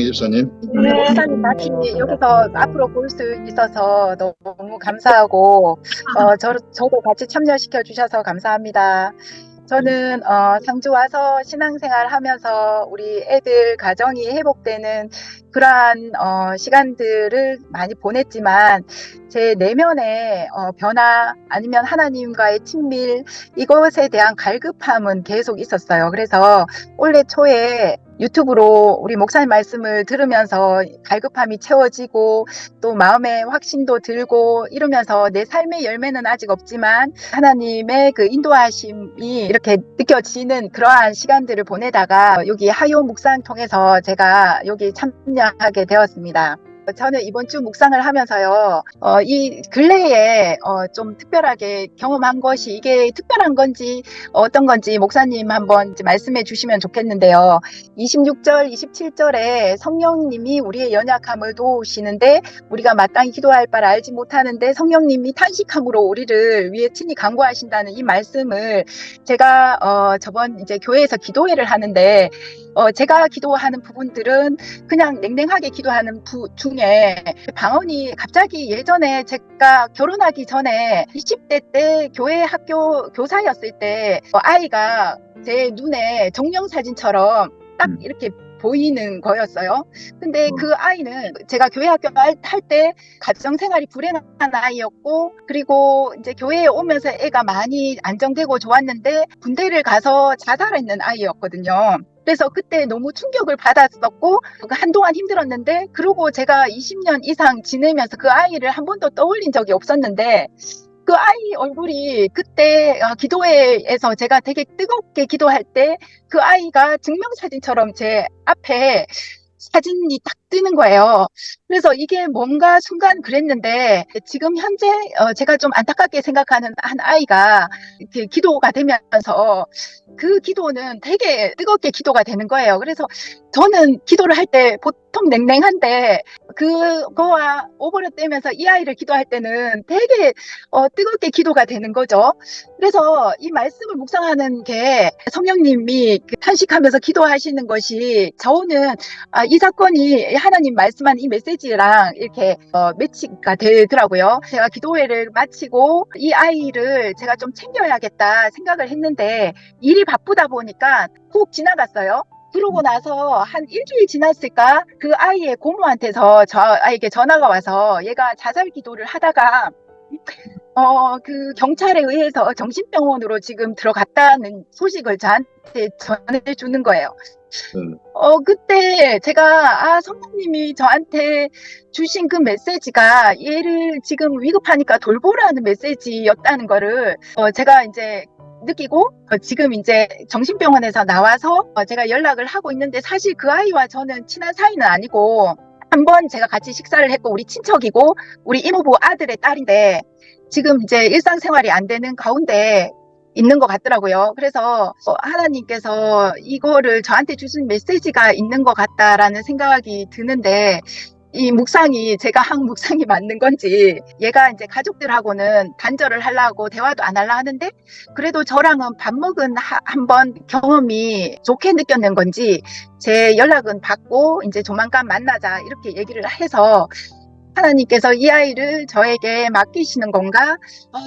집사님. 네, 목사님 다시 여기서 앞으로 볼 수 있어서 너무 감사하고 저도 같이 참여시켜 주셔서 감사합니다. 저는 상주 와서 신앙생활 하면서 우리 애들 가정이 회복되는 그러한 시간들을 많이 보냈지만 제 내면의 변화 아니면 하나님과의 친밀 이것에 대한 갈급함은 계속 있었어요. 그래서 올해 초에 유튜브로 우리 목사님 말씀을 들으면서 갈급함이 채워지고 또 마음의 확신도 들고 이러면서 내 삶의 열매는 아직 없지만 하나님의 그 인도하심이 이렇게 느껴지는 그러한 시간들을 보내다가 여기 하요 묵상 통해서 제가 여기 참여하게 되었습니다. 저는 이번 주 묵상을 하면서요, 이 근래에 좀 특별하게 경험한 것이 이게 특별한 건지 어떤 건지 목사님 한번 말씀해 주시면 좋겠는데요. 26절, 27절에 성령님이 우리의 연약함을 도우시는데 우리가 마땅히 기도할 바를 알지 못하는데 성령님이 탄식함으로 우리를 위해 친히 간구하신다는 이 말씀을 제가 저번 이제 교회에서 기도회를 하는데 제가 기도하는 부분들은 그냥 냉랭하게 기도하는 중에 방언이 갑자기 예전에 제가 결혼하기 전에 20대 때 교회 학교 교사였을 때 아이가 제 눈에 정령사진처럼 딱 이렇게 보이는 거였어요. 근데 그 아이는 제가 교회 학교 할 때 가정생활이 불행한 아이였고 그리고 이제 교회에 오면서 애가 많이 안정되고 좋았는데 군대를 가서 자살했는 아이였거든요. 그래서 그때 너무 충격을 받았었고 한동안 힘들었는데 그러고 제가 20년 이상 지내면서 그 아이를 한 번도 떠올린 적이 없었는데 그 아이 얼굴이 그때 기도회에서 제가 되게 뜨겁게 기도할 때 그 아이가 증명사진처럼 제 앞에 사진이 딱 뜨는 거예요. 그래서 이게 뭔가 순간 그랬는데 지금 현재 제가 좀 안타깝게 생각하는 한 아이가 이렇게 기도가 되면서 그 기도는 되게 뜨겁게 기도가 되는 거예요. 그래서 저는 기도를 할 때 보통 냉랭한데 그거와 오버랩되면서 이 아이를 기도할 때는 되게 뜨겁게 기도가 되는 거죠. 그래서 이 말씀을 묵상하는 게 성령님이 탄식하면서 기도하시는 것이 저는 이 사건이 하나님 말씀한 이 메시지랑 이렇게 매치가 되더라고요. 제가 기도회를 마치고 이 아이를 제가 좀 챙겨야겠다 생각을 했는데 일이 바쁘다 보니까 훅 지나갔어요. 그러고 나서 한 일주일 지났을까? 그 아이의 고모한테서 저 아이에게 전화가 와서 얘가 자살 기도를 하다가 그 경찰에 의해서 정신병원으로 지금 들어갔다는 소식을 저한테 전해주는 거예요. 그때 제가 성령님이 저한테 주신 그 메시지가 얘를 지금 위급하니까 돌보라는 메시지였다는 거를 제가 이제 느끼고 지금 이제 정신병원에서 나와서 제가 연락을 하고 있는데 사실 그 아이와 저는 친한 사이는 아니고 한번 제가 같이 식사를 했고 우리 친척이고 우리 이모부 아들의 딸인데 지금 이제 일상생활이 안 되는 가운데 있는 것 같더라고요. 그래서 하나님께서 이거를 저한테 주신 메시지가 있는 것 같다라는 생각이 드는데 이 묵상이 제가 한 묵상이 맞는 건지 얘가 이제 가족들하고는 단절을 하려고 대화도 안 하려 하는데 그래도 저랑은 밥 먹은 한번 경험이 좋게 느꼈는 건지 제 연락은 받고 이제 조만간 만나자 이렇게 얘기를 해서 하나님께서 이 아이를 저에게 맡기시는 건가?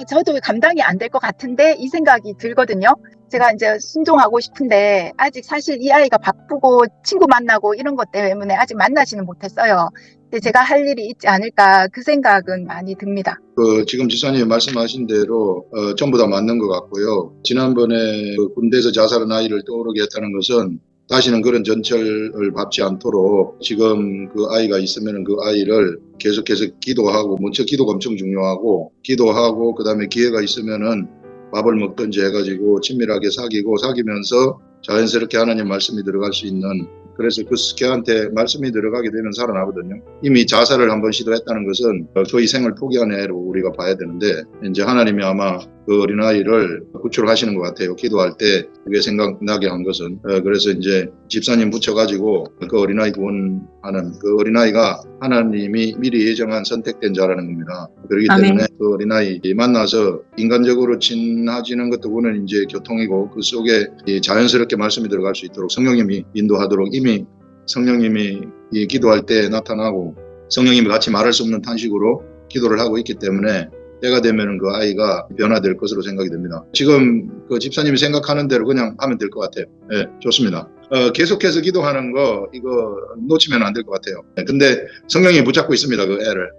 저도 감당이 안 될 것 같은데 이 생각이 들거든요. 제가 이제 순종하고 싶은데 아직 사실 이 아이가 바쁘고 친구 만나고 이런 것 때문에 아직 만나지는 못했어요. 근데 제가 할 일이 있지 않을까 그 생각은 많이 듭니다. 지금 지사님이 말씀하신 대로 전부 다 맞는 것 같고요. 지난번에 군대에서 자살한 아이를 떠오르게 했다는 것은 다시는 그런 전철을 밟지 않도록 지금 그 아이가 있으면 그 아이를 계속해서 기도하고 먼저 기도가 엄청 중요하고 기도하고 그다음에 기회가 있으면은 밥을 먹든지 해가지고 친밀하게 사귀면서 자연스럽게 하나님 말씀이 들어갈 수 있는 그래서 그 걔한테 말씀이 들어가게 되면 살아나거든요. 이미 자살을 한번 시도했다는 것은 거의 생을 포기한 애로 우리가 봐야 되는데 이제 하나님이 아마 그 어린아이를 구출하시는 것 같아요. 기도할 때 그게 생각나게 한 것은 그래서 이제 집사님 붙여가지고 그 어린아이 구원하는 그 어린아이가 하나님이 미리 예정한 선택된 자라는 겁니다. 그렇기 때문에 그 어린아이 만나서 인간적으로 친해지는 것도 그거는 이제 교통이고 그 속에 자연스럽게 말씀이 들어갈 수 있도록 성령님이 인도하도록 이미 성령님이 이 기도할 때 나타나고 성령님이 같이 말할 수 없는 탄식으로 기도를 하고 있기 때문에 때가 되면 그 아이가 변화될 것으로 생각이 됩니다. 지금 그 집사님이 생각하는 대로 그냥 하면 될 것 같아요. 예, 좋습니다. 계속해서 기도하는 거 이거 놓치면 안 될 것 같아요. 근데 성령이 붙잡고 있습니다. 그 애를.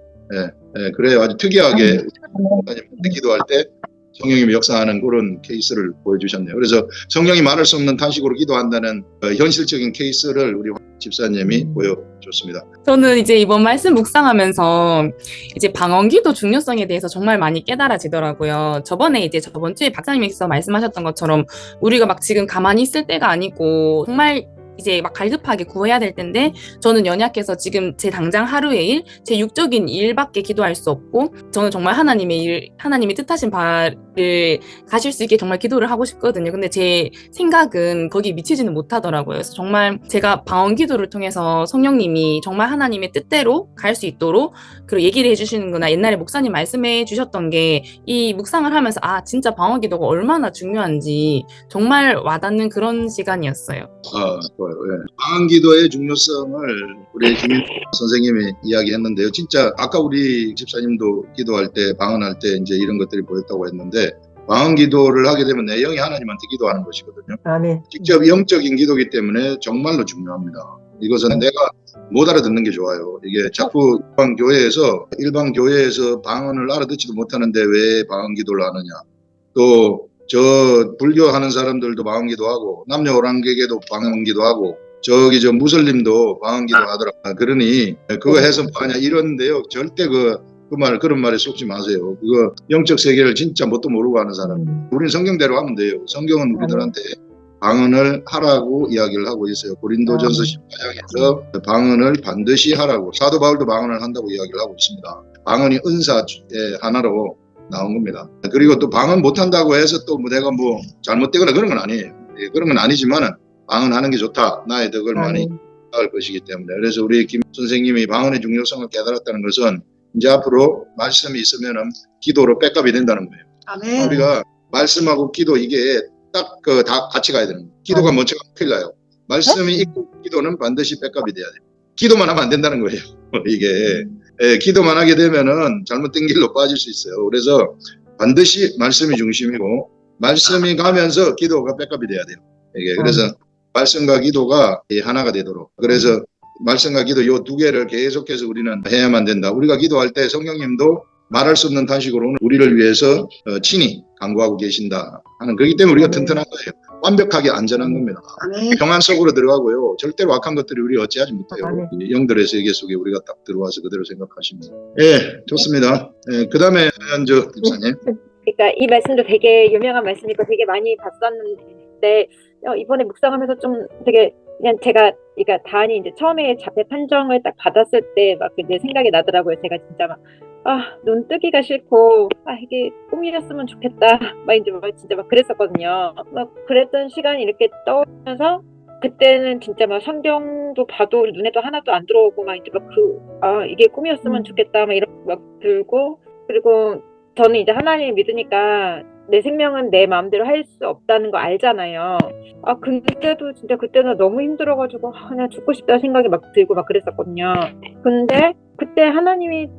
그래요. 아주 특이하게 집사님 기도할 때 성령님이 역사하는 그런 케이스를 보여주셨네요. 그래서 성령이 말할 수 없는 탄식으로 기도한다는 현실적인 케이스를 우리 집사님이 보여줬습니다. 저는 이제 이번 말씀 묵상하면서 이제 방언기도 중요성에 대해서 정말 많이 깨달아지더라고요. 저번 주에 박사님께서 말씀하셨던 것처럼 우리가 막 지금 가만히 있을 때가 아니고 정말 이제 막 갈급하게 구해야 될 텐데 저는 연약해서 지금 제 당장 하루의 일, 제 육적인 일밖에 기도할 수 없고 저는 정말 하나님이 뜻하신 바를 가실 수 있게 정말 기도를 하고 싶거든요. 근데 제 생각은 거기에 미치지는 못하더라고요. 그래서 정말 제가 방언 기도를 통해서 성령님이 정말 하나님의 뜻대로 갈 수 있도록 그리고 얘기를 해주시는구나. 옛날에 목사님 말씀해 주셨던 게 이 묵상을 하면서 아 진짜 방언 기도가 얼마나 중요한지 정말 와닿는 그런 시간이었어요. 좋아요. 방언 기도의 중요성을 우리 김 선생님이 이야기했는데요. 진짜 아까 우리 집사님도 기도할 때 방언할 때 이제 이런 것들이 보였다고 했는데 방언 기도를 하게 되면 내 영이 하나님한테 기도하는 것이거든요. 아멘. 직접 영적인 기도이기 때문에 정말로 중요합니다. 이것은 내가 못 알아듣는 게 좋아요. 이게 자꾸 일반 교회에서 방언을 알아듣지도 못하는데 왜 방언 기도를 하느냐. 또 저 불교하는 사람들도 방언 기도하고 남녀 오랑객에도 방언 기도하고 저기 저 무슬림도 방언 기도하더라. 그러니 그거 해서 뭐하냐 이런데요. 절대 그런 말에 속지 마세요. 그거 영적 세계를 진짜 뭣도 모르고 하는 사람. 우리는 성경대로 하면 돼요. 성경은 우리들한테 방언을 하라고 이야기를 하고 있어요. 고린도전서 14장에서 방언을 반드시 하라고 사도 바울도 방언을 한다고 이야기를 하고 있습니다. 방언이 은사의 하나로 나온 겁니다. 그리고 또 방언 못한다고 해서 또 내가 뭐 잘못되거나 그런 건 아니에요. 그런 건 아니지만은 방언하는 게 좋다. 나의 덕을 많이 쌓을 것이기 때문에. 그래서 우리 김 선생님이 방언의 중요성을 깨달았다는 것은 이제 앞으로 말씀이 있으면은 기도로 백업이 된다는 거예요. 아멘. 우리가 말씀하고 기도 이게 딱 다 같이 가야 되는 거예요. 기도가 먼저 큰일 나요. 말씀이 있고 기도는 반드시 백업이 돼야 돼요. 기도만 하면 안 된다는 거예요. 이게 기도만 하게 되면은 잘못된 길로 빠질 수 있어요. 그래서 반드시 말씀이 중심이고 말씀이 가면서 기도가 백업이 돼야 돼요. 이게 그래서 말씀과 기도가 하나가 되도록. 그래서 말씀과 기도 이 두 개를 계속해서 우리는 해야만 된다. 우리가 기도할 때 성령님도 말할 수 없는 탄식으로 우리를 위해서 친히 간구하고 계신다 하는 그렇기 때문에 우리가 튼튼한 거예요. 완벽하게 안전한 겁니다. 평안 속으로 들어가고요. 절대로 악한 것들이 우리 어찌하지 못해요. 영들의 세계 속에 우리가 딱 들어와서 그대로 생각하십니다. 좋습니다. 그 다음에 한저 집사님. 그러니까 이 말씀도 되게 유명한 말씀이고 되게 많이 봤었는데 이번에 묵상하면서 좀 되게 그냥 그러니까 단이 이제 처음에 자폐 판정을 딱 받았을 때 막 이제 생각이 나더라고요. 제가 진짜 막 눈 뜨기가 싫고 이게 꿈이었으면 좋겠다 막 이제 진짜 막 그랬었거든요. 막 그랬던 시간이 이렇게 떠오르면서 그때는 진짜 막 성경도 봐도 눈에도 하나도 안 들어오고 막 이제 막 이게 꿈이었으면 좋겠다 막 이런 막 들고 그리고 저는 이제 하나님을 믿으니까 내 생명은 내 마음대로 할 수 없다는 거 알잖아요. 근데도 진짜 그때는 너무 힘들어가지고 그냥 죽고 싶다 생각이 막 들고 막 그랬었거든요. 근데 그때 하나님이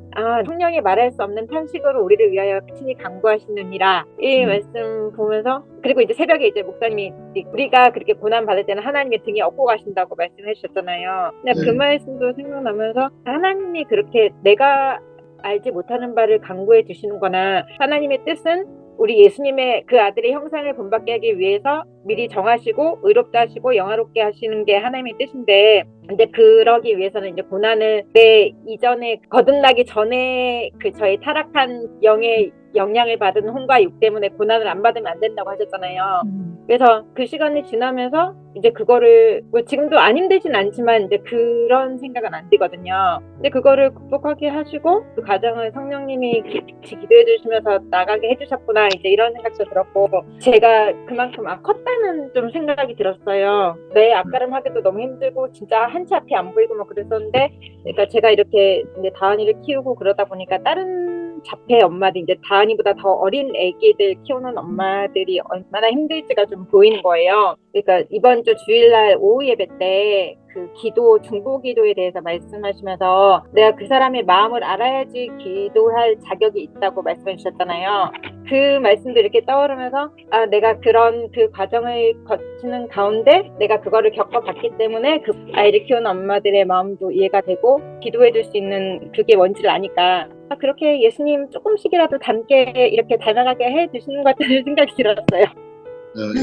성령이 말할 수 없는 탄식으로 우리를 위하여 친히 간구하시느니라 이 말씀 보면서 그리고 이제 새벽에 이제 목사님이 우리가 그렇게 고난 받을 때는 하나님의 등에 업고 가신다고 말씀해 주셨잖아요. 근데 그 말씀도 생각나면서 하나님이 그렇게 내가 알지 못하는 바를 간구해 주시는 거나 하나님의 뜻은 우리 예수님의 그 아들의 형상을 본받게 하기 위해서 미리 정하시고 의롭다 하시고 영화롭게 하시는 게 하나님의 뜻인데 근데 그러기 위해서는 이제 고난을 내 이전에 거듭나기 전에 그 저희 타락한 영의 영향을 받은 혼과 육 때문에 고난을 안 받으면 안 된다고 하셨잖아요. 그래서 그 시간이 지나면서 이제 그거를 뭐 지금도 안 힘들진 않지만 이제 그런 생각은 안 들거든요. 근데 그거를 극복하게 하시고 그 과정을 성령님이 같이 기도해 주시면서 나가게 해주셨구나 이제 이런 생각도 들었고 제가 그만큼 컸다는 좀 생각이 들었어요. 내 앞가름하기도 너무 힘들고 진짜 한치 앞이 안 보이고 막 그랬었는데 그러니까 제가 이렇게 이제 다은이를 키우고 그러다 보니까 다른 자폐 엄마들 이제 다은이보다 더 어린 애기들 키우는 엄마들이 얼마나 힘들지가 좀 보이는 거예요. 그러니까 이번 주 주일날 오후 예배 때 그 기도, 중보 기도에 대해서 말씀하시면서 내가 그 사람의 마음을 알아야지 기도할 자격이 있다고 말씀해 주셨잖아요. 그 말씀도 이렇게 떠오르면서 내가 그런 그 과정을 거치는 가운데 내가 그거를 겪어봤기 때문에 그 아이를 키우는 엄마들의 마음도 이해가 되고 기도해 줄 수 있는 그게 뭔지를 아니까 그렇게 예수님 조금씩이라도 닮게 이렇게 닮아가게 해 주시는 것 같다는 생각이 들었어요.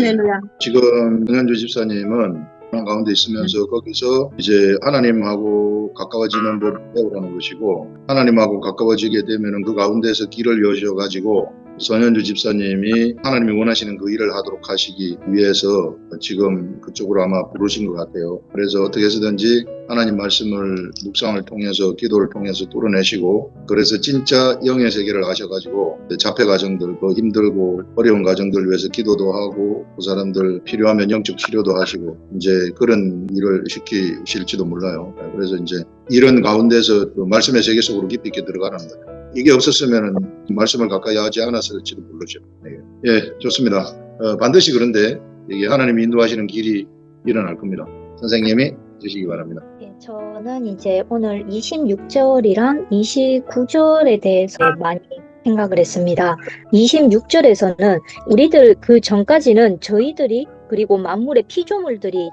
예. 지금 정현주 집사님은 그런 가운데 있으면서 거기서 이제 하나님하고 가까워지는 법을 배우라는 것이고, 하나님하고 가까워지게 되면은 그 가운데서 길을 여셔가지고 선현주 집사님이 하나님이 원하시는 그 일을 하도록 하시기 위해서 지금 그쪽으로 아마 부르신 것 같아요. 그래서 어떻게 해서든지 하나님 말씀을 묵상을 통해서 기도를 통해서 뚫어내시고, 그래서 진짜 영의 세계를 아셔가지고 자폐 가정들, 그 힘들고 어려운 가정들 위해서 기도도 하고 그 사람들 필요하면 영적 치료도 하시고 이제 그런 일을 시키실지도 몰라요. 그래서 이제 이런 가운데서 그 말씀의 세계 속으로 깊이 있게 들어가는 거예요. 이게 없었으면 말씀을 가까이 하지 않았을지도 모르죠. 예, 좋습니다. 반드시 그런데 이게 하나님이 인도하시는 길이 일어날 겁니다. 선생님이 주시기 바랍니다. 네, 저는 이제 오늘 26절이랑 29절에 대해서 많이 생각을 했습니다. 26절에서는 우리들 그 전까지는 저희들이 그리고 만물의 피조물들이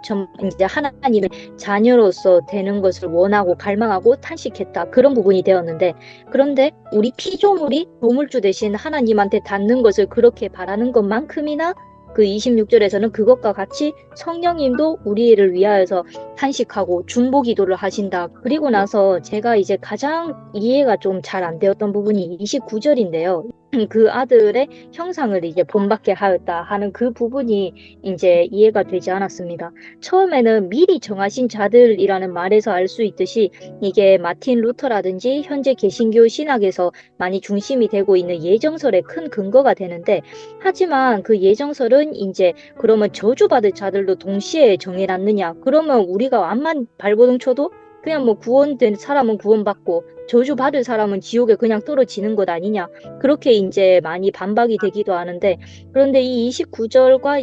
이제 하나님의 자녀로서 되는 것을 원하고 갈망하고 탄식했다. 그런 부분이 되었는데, 그런데 우리 피조물이 조물주 대신 하나님한테 닿는 것을 그렇게 바라는 것만큼이나 그 26절에서는 그것과 같이 성령님도 우리를 위하여서 탄식하고 중보 기도를 하신다. 그리고 나서 제가 이제 가장 이해가 좀 잘 안 되었던 부분이 29절인데요. 그 아들의 형상을 이제 본받게 하였다 하는 그 부분이 이제 이해가 되지 않았습니다. 처음에는 미리 정하신 자들이라는 말에서 알 수 있듯이 이게 마틴 루터라든지 현재 개신교 신학에서 많이 중심이 되고 있는 예정설의 큰 근거가 되는데, 하지만 그 예정설은 이제 그러면 저주받을 자들도 동시에 정해놨느냐? 그러면 우리가 암만 발버둥 쳐도 그냥 뭐 구원된 사람은 구원받고 저주받을 사람은 지옥에 그냥 떨어지는 것 아니냐, 그렇게 이제 많이 반박이 되기도 하는데, 그런데 이 29절과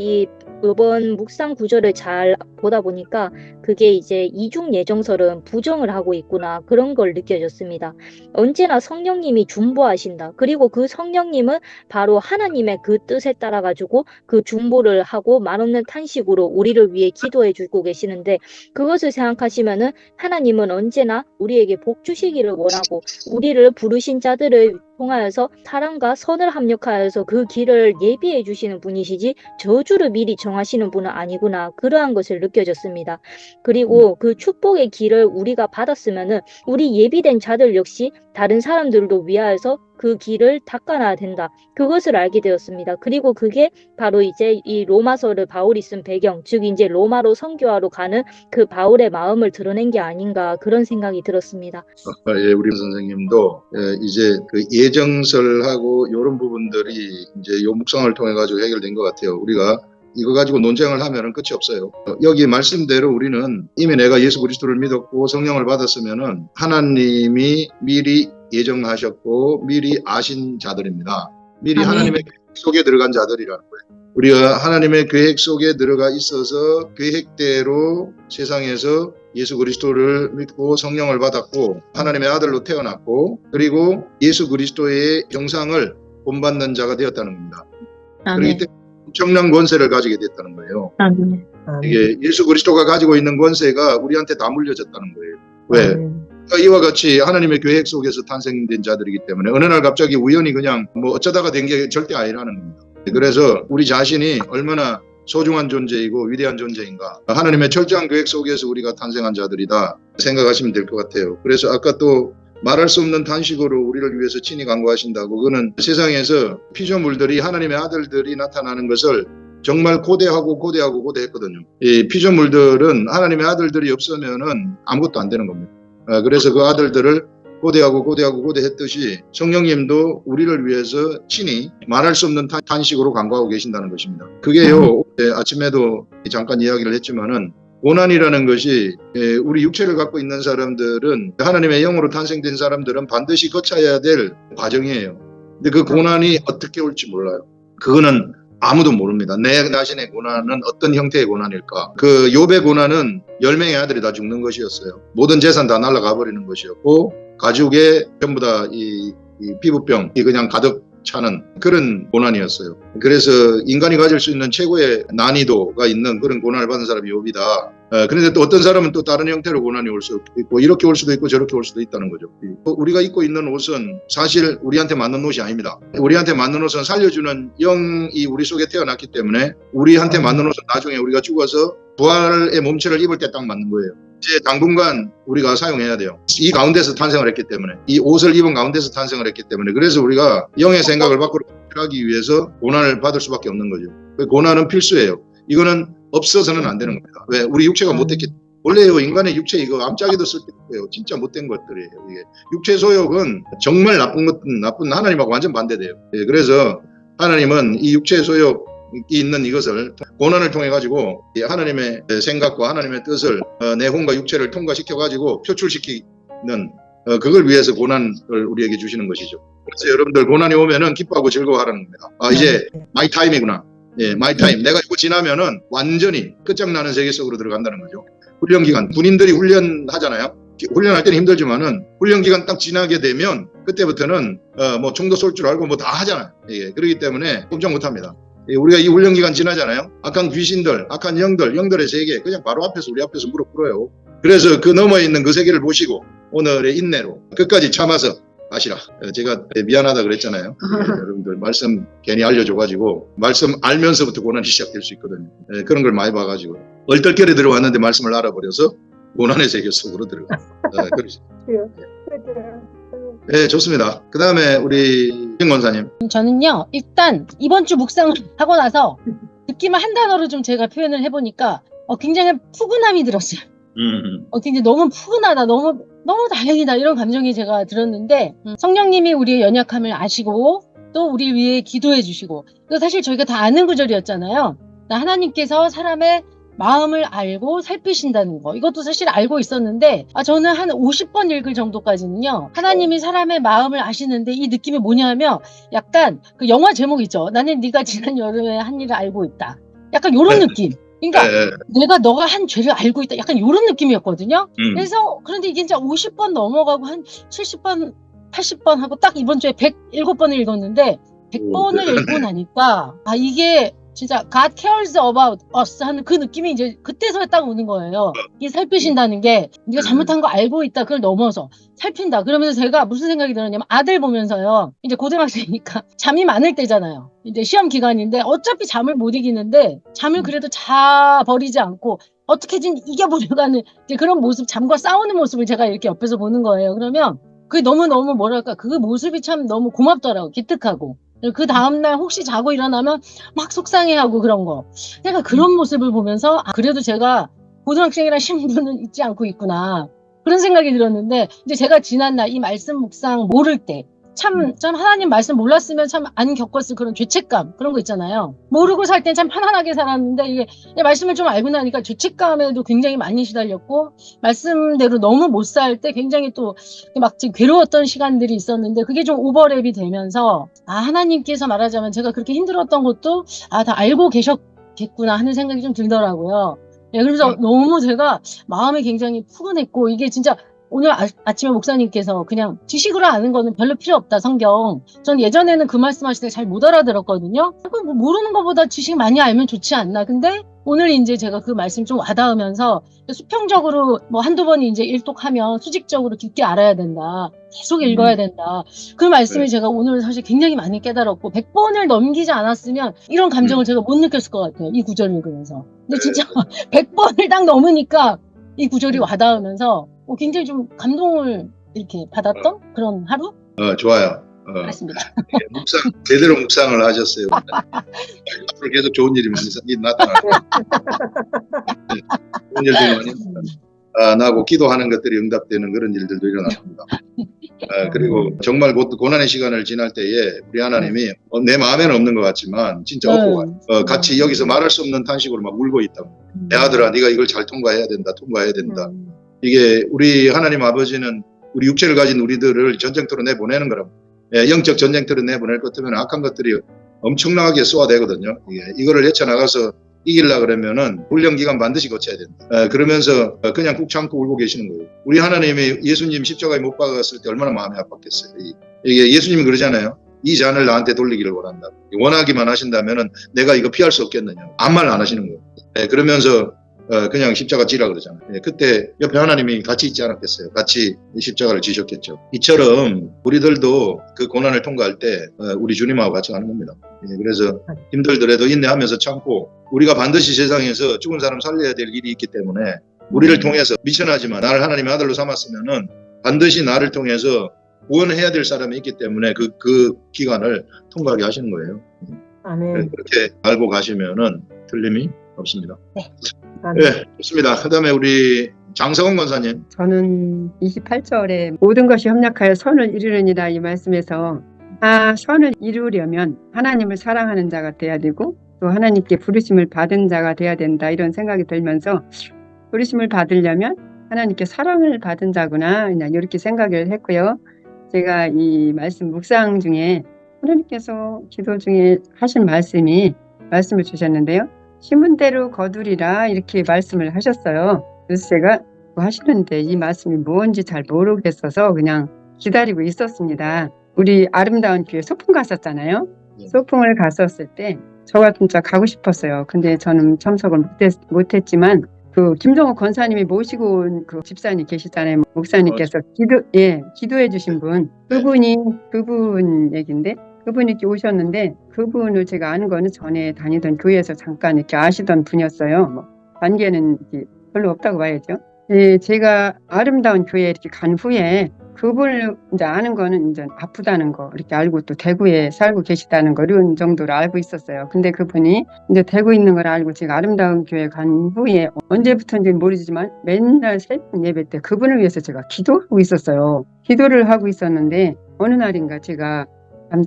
이번 묵상 구절을 잘 보다 보니까 그게 이제 이중 예정설은 부정을 하고 있구나, 그런 걸 느껴졌습니다. 언제나 성령님이 중보하신다. 그리고 그 성령님은 바로 하나님의 그 뜻에 따라 가지고 그 중보를 하고 말없는 탄식으로 우리를 위해 기도해 주고 계시는데, 그것을 생각하시면은 하나님은 언제나 우리에게 복 주시기를 원하고 우리를 부르신 자들을 통하여서 사랑과 선을 합력하여서 그 길을 예비해 주시는 분이시지 저주를 미리 정하시는 분은 아니구나, 그러한 것을 느껴졌습니다. 그리고 그 축복의 길을 우리가 받았으면은 우리 예비된 자들 역시 다른 사람들도 위하여서 그 길을 닦아놔야 된다, 그것을 알게 되었습니다. 그리고 그게 바로 이제 이 로마서를 바울이 쓴 배경, 즉 이제 로마로 선교하러 가는 그 바울의 마음을 드러낸 게 아닌가, 그런 생각이 들었습니다. 예, 우리 선생님도 이제 그 예정설하고 이런 부분들이 이제 요 묵상을 통해 가지고 해결된 것 같아요. 우리가 이거 가지고 논쟁을 하면은 끝이 없어요. 여기 말씀대로 우리는 이미 내가 예수 그리스도를 믿었고 성령을 받았으면은 하나님이 미리 예정하셨고 미리 아신 자들입니다. 미리 하나님의 계획 속에 들어간 자들이라는 거예요. 우리가 하나님의 계획 속에 들어가 있어서 계획대로 세상에서 예수 그리스도를 믿고 성령을 받았고 하나님의 아들로 태어났고 그리고 예수 그리스도의 형상을 본받는 자가 되었다는 겁니다. 그렇기 때문에 엄청난 권세를 가지게 됐다는 거예요. 이게 예수 그리스도가 가지고 있는 권세가 우리한테 다 물려졌다는 거예요. 왜? 이와 같이 하나님의 계획 속에서 탄생된 자들이기 때문에 어느 날 갑자기 우연히 그냥 뭐 어쩌다가 된 게 절대 아니라는 겁니다. 그래서 우리 자신이 얼마나 소중한 존재이고 위대한 존재인가, 하나님의 철저한 계획 속에서 우리가 탄생한 자들이다 생각하시면 될 것 같아요. 그래서 아까 또 말할 수 없는 탄식으로 우리를 위해서 친히 간구하신다고, 그거는 세상에서 피조물들이 하나님의 아들들이 나타나는 것을 정말 고대했거든요. 이 피조물들은 하나님의 아들들이 없으면은 아무것도 안 되는 겁니다. 그래서 그 아들들을 고대했듯이 성령님도 우리를 위해서 친히 말할 수 없는 탄식으로 간구하고 계신다는 것입니다. 그게요, 아침에도 잠깐 이야기를 했지만은 고난이라는 것이 우리 육체를 갖고 있는 사람들은, 하나님의 영으로 탄생된 사람들은 반드시 거쳐야 될 과정이에요. 근데 그 고난이 어떻게 올지 몰라요. 그거는 아무도 모릅니다. 내 자신의 고난은 어떤 형태의 고난일까? 그 욥의 고난은 10명의 아들이 다 죽는 것이었어요. 모든 재산 다 날아가 버리는 것이었고 가죽에 전부 다 이 피부병이 그냥 가득 차는 그런 고난이었어요. 그래서 인간이 가질 수 있는 최고의 난이도가 있는 그런 고난을 받은 사람이 욥이다. 그런데 또 어떤 사람은 또 다른 형태로 고난이 올 수 있고 이렇게 올 수도 있고 저렇게 올 수도 있다는 거죠. 우리가 입고 있는 옷은 사실 우리한테 맞는 옷이 아닙니다. 우리한테 맞는 옷은 살려주는 영이 우리 속에 태어났기 때문에 우리한테 맞는 옷은 나중에 우리가 죽어서 부활의 몸체를 입을 때 딱 맞는 거예요. 이제 당분간 우리가 사용해야 돼요. 이 가운데서 탄생을 했기 때문에, 이 옷을 입은 가운데서 탄생을 했기 때문에, 그래서 우리가 영의 생각을 밖으로 하기 위해서 고난을 받을 수밖에 없는 거죠. 고난은 필수예요. 이거는 없어서는 안 되는 겁니다. 왜? 우리 육체가 못됐기 때문에. 원래요, 인간의 육체 이거 암짝에도 쓸 때 있고요. 진짜 못된 것들이에요. 이게 육체 소욕은 정말 나쁜 하나님하고 완전 반대돼요. 예, 그래서 하나님은 이 육체 소욕 있는 이것을 고난을 통해 가지고 하나님의 생각과 하나님의 뜻을 내 혼과 육체를 통과시켜 가지고 표출시키는 그걸 위해서 고난을 우리에게 주시는 것이죠. 그래서 여러분들 고난이 오면은 기뻐하고 즐거워하라는 겁니다. 이제 마이 타임이구나. 예, 마이 타임. 내가 이거 지나면은 완전히 끝장나는 세계 속으로 들어간다는 거죠. 훈련 기간, 군인들이 훈련하잖아요. 훈련할 때는 힘들지만은 훈련 기간 딱 지나게 되면 그때부터는 뭐 총도 쏠 줄 알고 뭐 다 하잖아요. 예, 그렇기 때문에 꼼짝 못합니다. 우리가 이 훈련 기간 지나잖아요. 악한 귀신들, 악한 영들의 세계 그냥 바로 앞에서 우리 앞에서 무릎 꿇어요. 그래서 그 너머에 있는 그 세계를 보시고 오늘의 인내로 끝까지 참아서 아시라. 제가 미안하다 그랬잖아요. 여러분들 말씀 괜히 알려줘가지고 말씀 알면서부터 고난이 시작될 수 있거든요. 그런 걸 많이 봐가지고 얼떨결에 들어왔는데 말씀을 알아버려서 고난의 세계 속으로 들어가. 그러죠. 네, 좋습니다. 그 다음에 우리 신 권사님. 저는요, 일단 이번 주 묵상을 하고 나서 느낌을 한 단어로 좀 제가 표현을 해보니까 굉장히 푸근함이 들었어요. 굉장히 너무 푸근하다, 너무 다행이다 이런 감정이 제가 들었는데 성령님이 우리의 연약함을 아시고 또 우리 위해 기도해 주시고 이거 사실 저희가 다 아는 구절이었잖아요. 하나님께서 사람의 마음을 알고 살피신다는 거 이것도 사실 알고 있었는데 저는 한 50번 읽을 정도까지는요 하나님이 사람의 마음을 아시는데 이 느낌이 뭐냐면 약간 그 영화 제목 있죠. 나는 네가 지난 여름에 한 일을 알고 있다. 약간 요런 느낌. 그러니까 내가 너가 한 죄를 알고 있다. 약간 요런 느낌이었거든요. 그래서 그런데 이게 이제 50번 넘어가고 한 70번 80번 하고 딱 이번 주에 107번을 읽었는데 100번을 읽고 나니까 이게 진짜 God cares about us 하는 그 느낌이 이제 그때서야 딱 오는 거예요. 이게 살피신다는 게 네가 잘못한 거 알고 있다. 그걸 넘어서 살핀다. 그러면서 제가 무슨 생각이 들었냐면 아들 보면서요. 이제 고등학생이니까 잠이 많을 때잖아요. 이제 시험 기간인데 어차피 잠을 못 이기는데 잠을 그래도 자버리지 않고 어떻게든 이겨보려고 하는 이제 그런 모습, 잠과 싸우는 모습을 제가 이렇게 옆에서 보는 거예요. 그러면 그게 너무너무 뭐랄까 그 모습이 참 너무 고맙더라고. 기특하고. 그 다음날 혹시 자고 일어나면 막 속상해하고 그런 거. 제가 그런 모습을 보면서 그래도 제가 고등학생이란 신분은 잊지 않고 있구나. 그런 생각이 들었는데 이제 제가 지난날 이 말씀 묵상 모를 때 참 하나님 말씀 몰랐으면 참 안 겪었을 그런 죄책감 그런 거 있잖아요. 모르고 살 땐 참 편안하게 살았는데 이게 말씀을 좀 알고 나니까 죄책감에도 굉장히 많이 시달렸고 말씀대로 너무 못 살 때 굉장히 또 막 괴로웠던 시간들이 있었는데 그게 좀 오버랩이 되면서 하나님께서 말하자면 제가 그렇게 힘들었던 것도 다 알고 계셨겠구나 하는 생각이 좀 들더라고요. 그래서 너무 제가 마음이 굉장히 푸근했고 이게 진짜 오늘 아침에 목사님께서 그냥 지식으로 아는 거는 별로 필요 없다 성경. 전 예전에는 그 말씀하실 때 잘 못 알아들었거든요. 뭐 모르는 것보다 지식 많이 알면 좋지 않나. 근데 오늘 이제 제가 그 말씀 좀 와닿으면서 수평적으로 뭐 한두 번이 이제 일독하면 수직적으로 깊게 알아야 된다. 계속 읽어야 된다. 그 말씀을 제가 오늘 사실 굉장히 많이 깨달았고 100번을 넘기지 않았으면 이런 감정을 제가 못 느꼈을 것 같아요. 이 구절을 읽으면서. 근데 진짜 100번을 딱 넘으니까 이 구절이 와닿으면서 굉장히 좀 감동을 이렇게 받았던 그런 하루? 좋아요. 그렇습니다. 제대로 묵상을 하셨어요. 앞으로 계속 좋은 일이 많이 나타날 거예요. 좋은 일들이 많이 나고 기도하는 것들이 응답되는 그런 일들도 일어납니다. 그리고 정말 고난의 시간을 지날 때에 우리 하나님이 내 마음에는 없는 것 같지만 진짜 없고 같이 여기서 말할 수 없는 탄식으로 막 울고 있다고. 내 아들아 네가 이걸 잘 통과해야 된다. 이게 우리 하나님 아버지는 우리 육체를 가진 우리들을 전쟁터로 내보내는 거라고. 영적 전쟁터로 내보낼 것 같으면 악한 것들이 엄청나게 쏘아대거든요. 이거를 헤쳐나가서 이기려 그러면은 훈련 기간 반드시 거쳐야 된다. 그러면서 그냥 꾹 참고 울고 계시는 거예요. 우리 하나님이 예수님 십자가에 못 박았을 때 얼마나 마음이 아팠겠어요. 이게 예수님이 그러잖아요. 이 잔을 나한테 돌리기를 원한다. 원하기만 하신다면은 내가 이거 피할 수 없겠느냐. 아무 말 안 하시는 거예요. 그러면서 그냥 십자가 지라 그러잖아요. 그때 옆에 하나님이 같이 있지 않았겠어요. 같이 이 십자가를 지셨겠죠. 이처럼 우리들도 그 고난을 통과할 때 우리 주님하고 같이 가는 겁니다. 그래서 힘들더라도 인내하면서 참고 우리가 반드시 세상에서 죽은 사람 살려야 될 일이 있기 때문에 우리를 통해서 미천하지만 나를 하나님의 아들로 삼았으면은 반드시 나를 통해서 구원해야 될 사람이 있기 때문에 그 기간을 통과하게 하시는 거예요. 아멘. 그렇게 알고 가시면은 틀림이 없습니다. 네. 네, 좋습니다. 그 다음에 우리 장성원 권사님. 저는 28절에 모든 것이 협력하여 선을 이루느니라 이 말씀에서 선을 이루려면 하나님을 사랑하는 자가 돼야 되고 또 하나님께 부르심을 받은 자가 돼야 된다 이런 생각이 들면서 부르심을 받으려면 하나님께 사랑을 받은 자구나 이렇게 생각을 했고요. 제가 이 말씀 묵상 중에 하나님께서 기도 중에 하신 말씀을 주셨는데요. 심은 대로 거두리라 이렇게 말씀을 하셨어요. 그래서 제가 하시는데 이 말씀이 뭔지 잘 모르겠어서 그냥 기다리고 있었습니다. 우리 아름다운 교회 소풍 갔었잖아요. 소풍을 갔었을 때 저 같은 자 가고 싶었어요. 근데 저는 참석을 못했지만 그 김정호 권사님이 모시고 온 그 집사님 계시잖아요. 목사님께서 기도해 주신 분 그분 얘긴데 그분이 이렇게 오셨는데 그분을 제가 아는 거는 전에 다니던 교회에서 잠깐 이렇게 아시던 분이었어요. 관계는 이렇게 별로 없다고 봐야죠. 제가 아름다운 교회에 이렇게 간 후에 그분을 이제 아는 거는 이제 아프다는 거 이렇게 알고 또 대구에 살고 계시다는 거 이런 정도로 알고 있었어요. 근데 그분이 이제 대구에 있는 걸 알고 제가 아름다운 교회 간 후에 언제부터인지는 모르지만 맨날 새벽 예배 때 그분을 위해서 제가 기도하고 있었어요. 기도를 하고 있었는데 어느 날인가 제가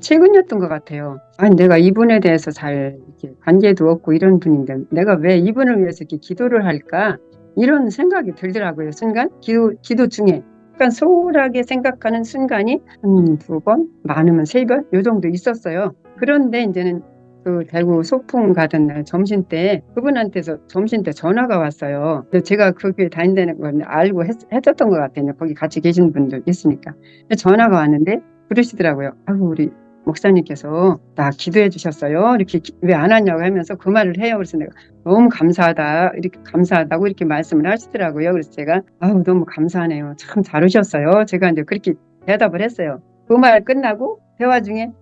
최근이었던 것 같아요. 아니 내가 이분에 대해서 잘 이렇게 관계도 없고 이런 분인데 내가 왜 이분을 위해서 이렇게 기도를 할까 이런 생각이 들더라고요. 순간 기도 중에 약간 소홀하게 생각하는 순간이 한 2번, 많으면 3번 요 정도 있었어요. 그런데 이제는 그 대구 소풍 가던 날 점심 때 그분한테서 점심 때 전화가 왔어요. 제가 그 교회 다닌다는 걸 알고 했었던 것 같아요. 거기 같이 계신 분들 있으니까. 전화가 왔는데 그러시더라고요. 우리 목사님께서 나 기도해 주셨어요. 이렇게 왜 안 왔냐고 하면서 그 말을 해요. 그래서 내가 너무 감사하다고 이렇게 말씀을 하시더라고요. 그래서 제가 너무 감사하네요. 참 잘 오셨어요. 제가 이제 그렇게 대답을 했어요. 그 말 끝나고 대화 중에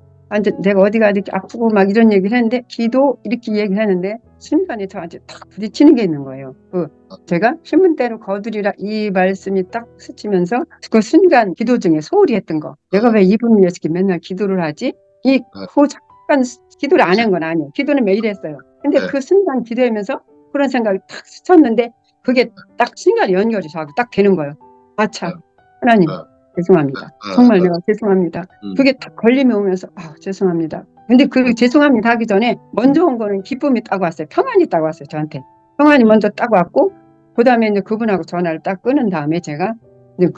내가 어디가 이렇게 아프고 막 이런 얘기를 했는데 기도 이렇게 얘기를 했는데 순간에 저한테 딱 부딪히는 게 있는 거예요. 제가 심은 대로 거두리라 이 말씀이 딱 스치면서 그 순간 기도 중에 소홀히 했던 거 내가 왜 이분을 위해서 맨날 기도를 하지? 잠깐 기도를 안 한 건 아니에요. 기도는 매일 했어요. 근데 그 순간 기도하면서 그런 생각이 딱 스쳤는데 그게 딱 순간 연결이 저하고 딱 되는 거예요. 참 하나님 죄송합니다. 정말 내가 죄송합니다. 그게 딱 걸림이 오면서 죄송합니다. 근데 그 죄송합니다 하기 전에 먼저 온 거는 기쁨이 따고 왔어요. 평안이 따고 왔어요. 저한테. 평안이 먼저 따고 왔고 그 다음에 이제 그분하고 전화를 딱 끊은 다음에 제가 이제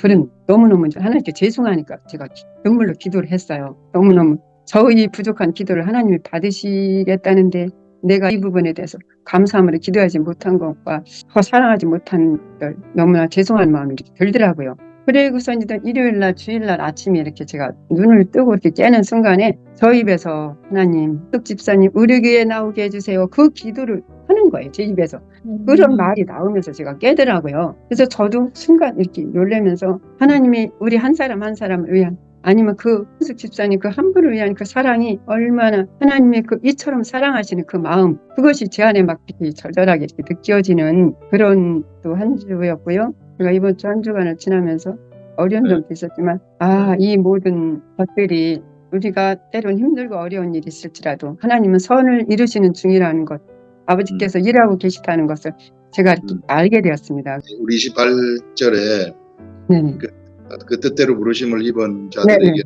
너무너무 하나님께 죄송하니까 제가 눈물로 기도를 했어요. 너무너무 저희 부족한 기도를 하나님이 받으시겠다는데 내가 이 부분에 대해서 감사함으로 기도하지 못한 것과 더 사랑하지 못한 걸 너무나 죄송한 마음이 이렇게 들더라고요. 그리고서 이제 일요일날 주일날 아침에 이렇게 제가 눈을 뜨고 이렇게 깨는 순간에 저 입에서 하나님 뚝 집사님 우리 교회에 나오게 해주세요. 그 기도를 하는 거예요. 제 입에서. 그런 말이 나오면서 제가 깨더라고요. 그래서 저도 순간 이렇게 놀라면서 하나님이 우리 한 사람 한 사람을 위한 아니면 그 한숙 집사님 그 한 분을 위한 그 사랑이 얼마나 하나님의 이처럼 사랑하시는 그 마음 그것이 제 안에 막 이렇게 절절하게 이렇게 느껴지는 그런 또 한 주였고요. 제가 이번 주 한 주간을 지나면서 어려운 점도 있었지만 이 모든 것들이 우리가 때론 힘들고 어려운 일이 있을지라도 하나님은 선을 이루시는 중이라는 것 아버지께서 일하고 계시다는 것을 제가 이렇게 알게 되었습니다. 우리 28절에 그 뜻대로 부르심을 입은 자들에게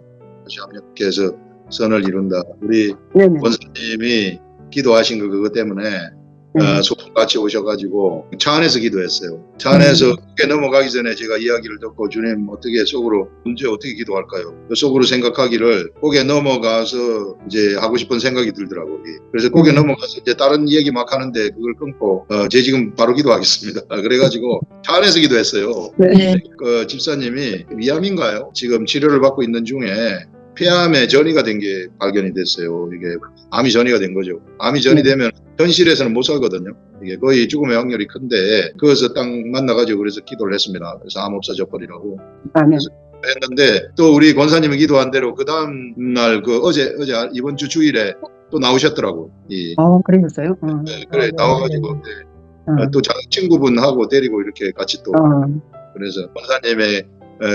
협력해서 선을 이룬다. 우리 권사님이 기도하신 거 그것 때문에 소품 같이 오셔가지고 차 안에서 기도했어요. 차 안에서 그게 넘어가기 전에 제가 이야기를 듣고 주님 어떻게 속으로 언제 어떻게 기도할까요? 속으로 생각하기를 거기에 넘어가서 이제 하고 싶은 생각이 들더라고요. 그래서 거기에 넘어가서 이제 다른 얘기 막 하는데 그걸 끊고 제 지금 바로 기도하겠습니다. 그래가지고 차 안에서 기도했어요. 네. 그 집사님이 위암인가요? 지금 치료를 받고 있는 중에 폐암에 전이가 된 게 발견이 됐어요. 이게 암이 전이가 된 거죠. 암이 전이 되면 현실에서는 못 살거든요. 이게 거의 죽음의 확률이 큰데 그것을 딱 만나가지고 그래서 기도를 했습니다. 그래서 암 없어져 버리라고 했는데 또 우리 권사님이 기도한 대로 그 다음 날 그 어제 이번 주 주일에 또 나오셨더라고. 그러셨어요? 네, 그래 나와가지고 또 친구분하고 데리고 이렇게 같이 또 그래서 권사님의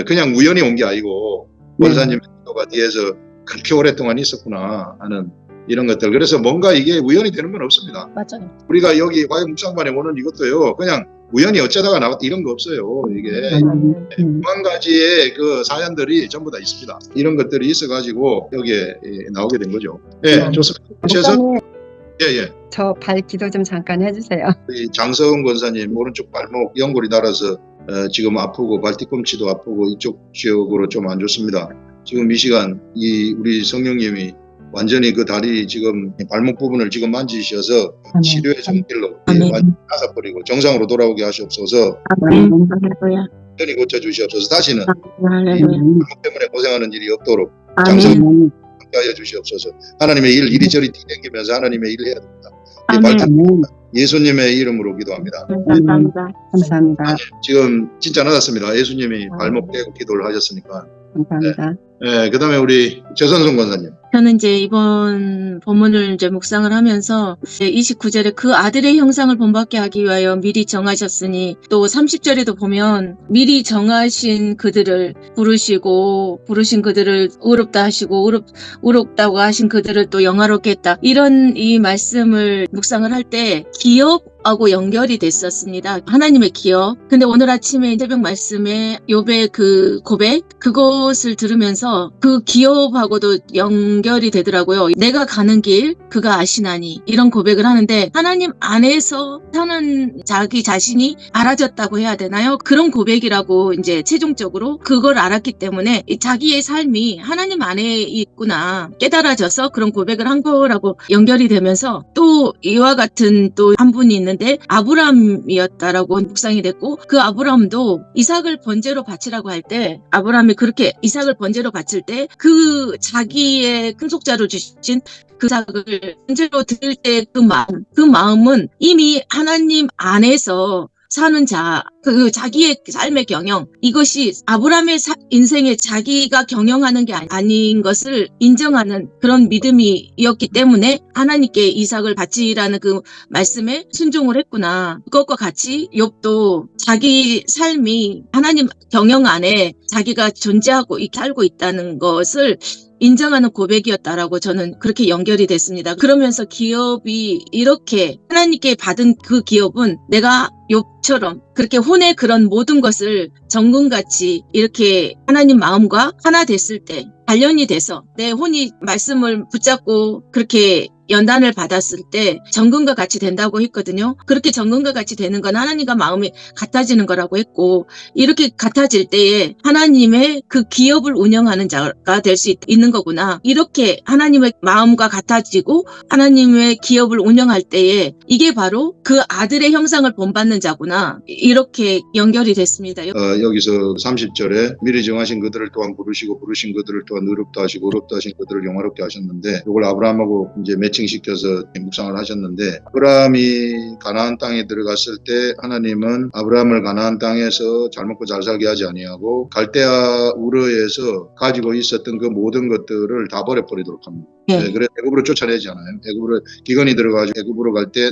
그냥 우연히 온 게 아니고 권사님 가 뒤에서 그렇게 오랫동안 있었구나 하는 이런 것들. 그래서 뭔가 이게 우연히 되는 건 없습니다. 맞아요. 우리가 여기 화요 묵상반에 오는 이것도요. 그냥 우연히 어쩌다가 나왔다 이런 거 없어요. 이게 한 가지의 그 사연들이 전부 다 있습니다. 이런 것들이 있어가지고 여기에 나오게 된 거죠. 예, 좋습니다. 목사님, 예. 저 발 기도 좀 잠깐 해주세요. 우리 장서은 권사님 오른쪽 발목 연골이 닳아서 지금 아프고 발 뒤꿈치도 아프고 이쪽 지역으로 좀 안 좋습니다. 지금 이 시간 우리 성령님이 완전히 그 다리 지금 발목 부분을 지금 만지셔서 치료의 손길로 완전히 나서버리고 정상으로 돌아오게 하시옵소서. 완전히 고쳐주시옵소서. 다시는 발목 때문에 고생하는 일이 없도록 장성하여 주시옵소서. 하나님의 일 이리저리 뛰댕기면서 하나님의 일을 해야 됩니다. 예수님의 이름으로 기도합니다. 감사합니다. 지금 진짜 나았습니다. 예수님이 발목 떼고 기도를 하셨으니까. 감사합니다. 네, 그 다음에 우리 최선성 권사님. 저는 이제 이번 본문을 이제 묵상을 하면서 29절에 그 아들의 형상을 본받게 하기 위하여 미리 정하셨으니 또 30절에도 보면 미리 정하신 그들을 부르신 그들을 의롭다 하시고 의롭다고 하신 그들을 또 영화롭게 했다. 이런 이 말씀을 묵상을 할 때 기업하고 연결이 됐었습니다. 하나님의 기업. 근데 오늘 아침에 새벽 말씀에 욥의 그 고백 그것을 들으면서 그 기업하고도 연결이 되더라고요. 내가 가는 길 그가 아시나니 이런 고백을 하는데 하나님 안에서 사는 자기 자신이 알아졌다고 해야 되나요? 그런 고백이라고 이제 최종적으로 그걸 알았기 때문에 자기의 삶이 하나님 안에 있구나 깨달아져서 그런 고백을 한 거라고 연결이 되면서 또 이와 같은 또 한 분이 있는데 아브람이었다라고 묵상이 됐고 그 아브람도 이삭을 번제로 바치라고 할 때 아브람이 그렇게 이삭을 번제로 바칠 때 그 자기의 큰속자로 주신 그 이삭을 번제로 드릴 때 그 마음은 이미 하나님 안에서 사는 그 자기의 삶의 경영 이것이 아브라함의 인생에 자기가 경영하는 게 아닌 것을 인정하는 그런 믿음이었기 때문에 하나님께 이삭을 바치라는 그 말씀에 순종을 했구나. 그것과 같이 욥도 자기 삶이 하나님 경영 안에 자기가 존재하고 살고 있다는 것을 인정하는 고백이었다라고 저는 그렇게 연결이 됐습니다. 그러면서 기업이 이렇게 하나님께 받은 그 기업은 내가 욥처럼 그렇게 혼의 그런 모든 것을 정금같이 이렇게 하나님 마음과 하나 됐을 때 단련이 돼서 내 혼이 말씀을 붙잡고 그렇게 연단을 받았을 때 정금과 같이 된다고 했거든요. 그렇게 정금과 같이 되는 건 하나님과 마음이 같아지는 거라고 했고 이렇게 같아질 때에 하나님의 그 기업을 운영하는 자가 될 수 있는 거구나. 이렇게 하나님의 마음과 같아지고 하나님의 기업을 운영할 때에 이게 바로 그 아들의 형상을 본받는 자구나. 이렇게 연결이 됐습니다. 여기서 30절에 미리 정하신 그들을 또한 부르시고 부르신 그들을 또한 의롭다 하시고 의롭다 하신 그들을 영화롭게 하셨는데 이걸 아브라함하고 이제 매칭시켜서 묵상을 하셨는데 아브라함이 가나안 땅에 들어갔을 때 하나님은 아브라함을 가나안 땅에서 잘 먹고 잘 살게 하지 아니하고 갈대아 우르에서 가지고 있었던 그 모든 것들을 다 버려버리도록 합니다. 네, 그래서 애굽으로 쫓아내지 않아요. 애굽으로 기근이 들어가지고 애굽으로 갈 때